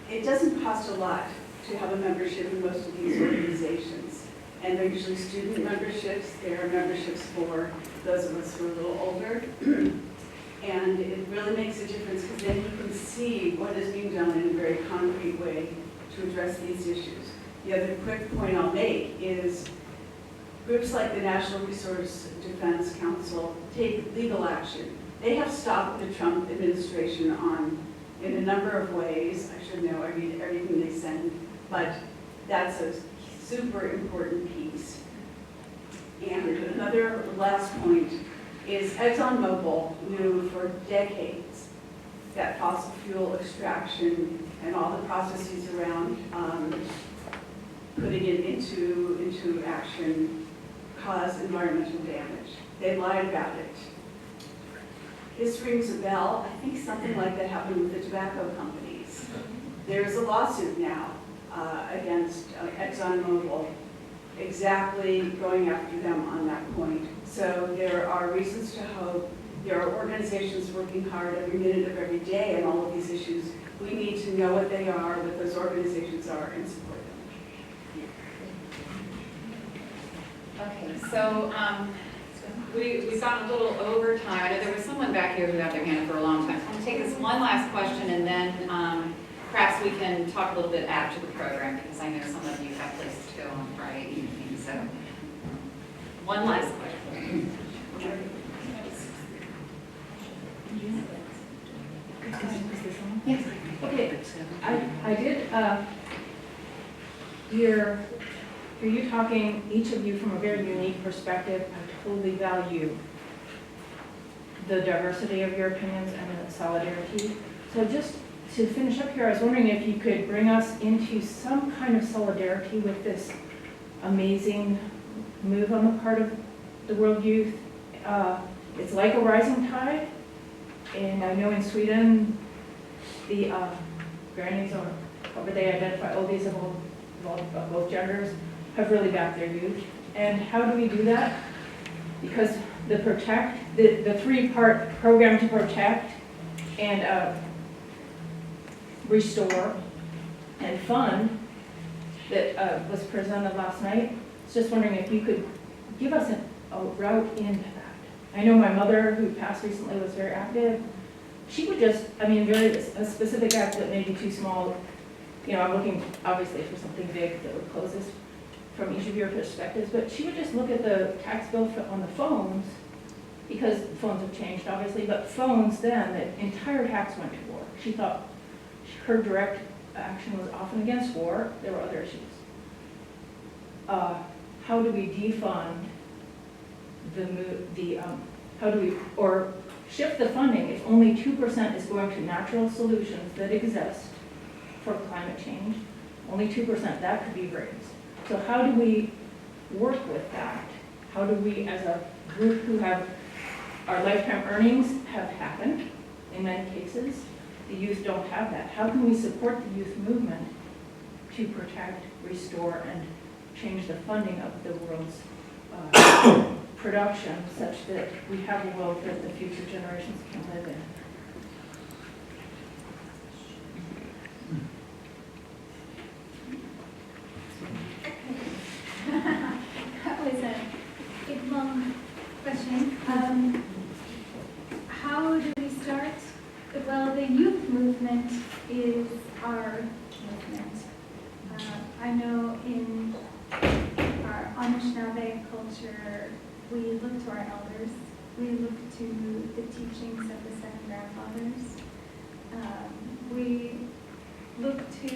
It doesn't cost a lot to have a membership in most of these organizations. And they're usually student memberships. They are memberships for those of us who are a little older. And it really makes a difference because then you can see what is being done in a very concrete way to address these issues. The other quick point I'll make is groups like the National Resource Defense Council take legal action. They have stopped the Trump administration in a number of ways. I should know, I read everything they send, but that's a super important piece. And another last point is ExxonMobil knew for decades that fossil fuel extraction and all the processes around putting it into action cause environmental damage. They lied about it. This rings a bell. I think something like that happened with the tobacco companies. There is a lawsuit now against ExxonMobil, exactly going after them on that point. So there are reasons to hope. There are organizations working hard every minute of every day on all of these issues. We need to know what they are, what those organizations are, and support them. Okay, so we've gotten a little over time. I know there was someone back here who had their hand up for a long time. So I'm going to take this one last question, and then perhaps we can talk a little bit after the program, because I know some of you have places to go on Friday evening. So one last question. Yes. Okay. I did hear you talking, each of you, from a very unique perspective. I totally value the diversity of your opinions and the solidarity. So just to finish up here, I was wondering if you could bring us into some kind of solidarity with this amazing move on the part of the world youth. It's like a rising tide, and I know in Sweden, the grannies, or however they identify, oldies of both genders, have really backed their youth. And how do we do that? Because the three-part program to protect and restore and fund that was presented last night. I was just wondering if you could give us a route into that. I know my mother, who passed recently, was very active. She would just, a specific act that may be too small. I'm looking obviously for something big that would close this from each of your perspectives, but she would just look at the tax bill on the phones, because phones have changed obviously, but phones then, the entire tax went to war. She thought her direct action was often against war. There were other issues. How do we defund or shift the funding if only 2% is going to natural solutions that exist for climate change? Only 2%, that could be raised. So how do we work with that? How do we, as a group who have our lifetime earnings have happened in many cases, the youth don't have that. How can we support the youth movement to protect, restore, and change the funding of the world's production such that we have a world that the future generations can live in? That was a big, long question. How do we start? Well, the youth movement is our movement. I know in our Anishinaabe culture, we look to our elders. We look to the teachings of the seven grandfathers. We look to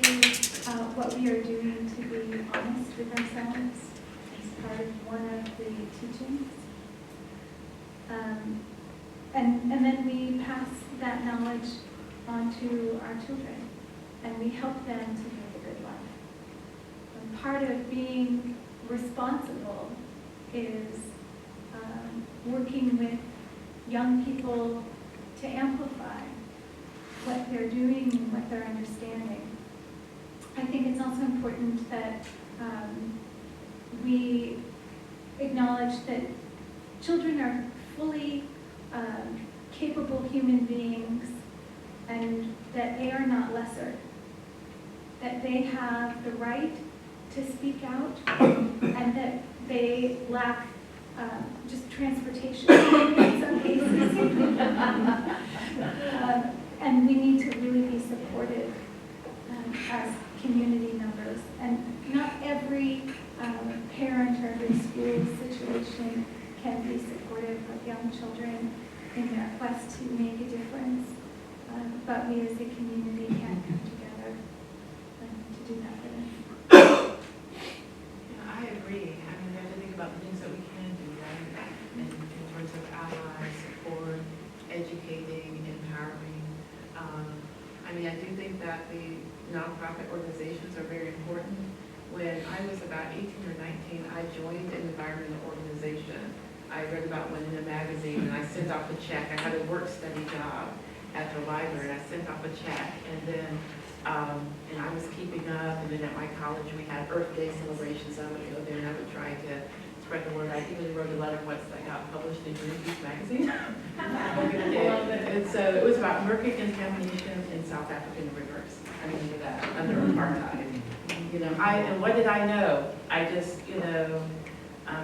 what we are doing to be honest with ourselves as part of one of the teachings. And then we pass that knowledge on to our children, and we help them to live a good life. And part of being responsible is working with young people to amplify what they're doing and what they're understanding. I think it's also important that we acknowledge that children are fully capable human beings and that they are not lesser, that they have the right to speak out and that they lack just transportation in some cases. And we need to really be supportive as community members. And not every parent or every school situation can be supportive of young children in their quest to make a difference. But we as a community can come together to do that for them. Yeah, I agree. I mean, we have to think about the things that we can do, right? In terms of allies, support, educating, empowering. I mean, I do think that the nonprofit organizations are very important. When I was about 18 or 19, I joined an environmental organization. I read about one in a magazine, and I sent off a check. I had a work-study job at the library, and I sent off a check. And then, and I was keeping up, and then at my college, we had Earth Day celebrations. I would go there, and I would try to spread the word. I even wrote a letter once that got published in Greenpeace magazine. And so it was about mercury contamination in South African rivers. I remember that, under apartheid. You know, and what did I know? I just,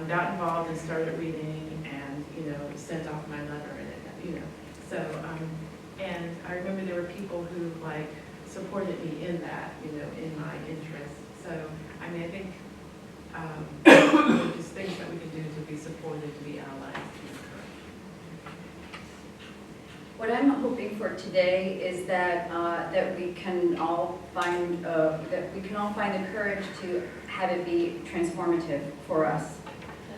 got involved and started reading and, sent off my letter and, So, and I remember there were people who, supported me in that, in my interests. So, I mean, I think just things that we can do to be supportive, to be allies, to encourage. What I'm hoping for today is that that we can all find the courage to have it be transformative for us.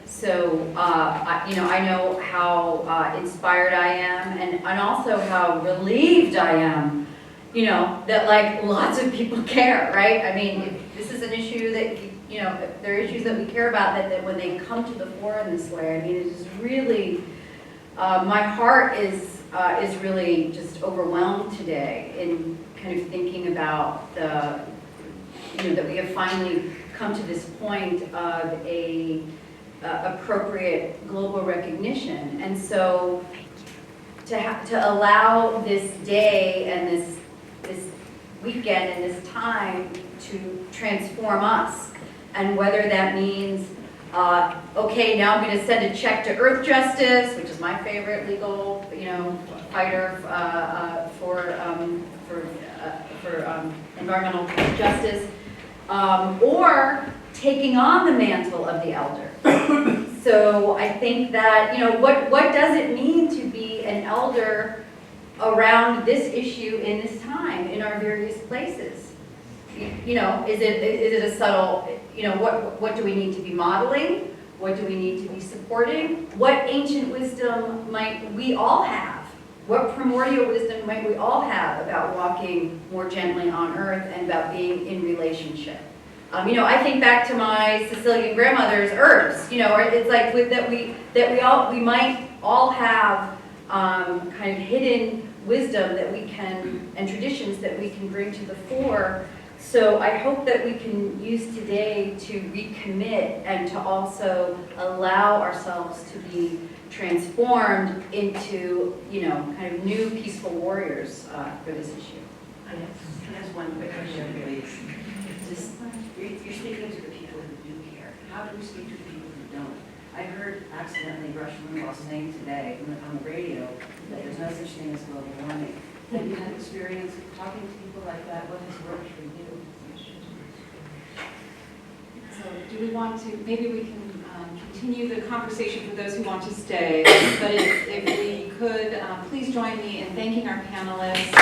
So I know how inspired I am, and also how relieved I am. That lots of people care, right? I mean, if this is an issue that if there are issues that we care about, that when they come to the fore in this way, I mean, it is really my heart is really just overwhelmed today in kind of thinking about that we have finally come to this point of a appropriate global recognition. And so to allow this day and this weekend and this time to transform us, and whether that means okay, now I'm going to send a check to Earth Justice, which is my favorite legal, fighter for environmental justice, or taking on the mantle of the elder. So I think that, what does it mean to be an elder around this issue in this time in our various places? Is it a subtle, what do we need to be modeling? What do we need to be supporting? What ancient wisdom might we all have? What primordial wisdom might we all have about walking more gently on earth and about being in relationship? I think back to my Sicilian grandmother's herbs. It's like we might all have kind of hidden wisdom that we can, and traditions that we can bring to the fore. So I hope that we can use today to recommit and to also allow ourselves to be transformed into, kind of new peaceful warriors for this issue. Can I ask one quick question, please? Just, you're speaking to the people who do care. How do we speak to the people who don't? I heard accidentally Rush Limbaugh saying today on the radio that there's no such thing as global warming. Have you had experience talking to people like that? What has worked for you? So do we want to, maybe we can continue the conversation for those who want to stay, but if we could, please join me in thanking our panelists.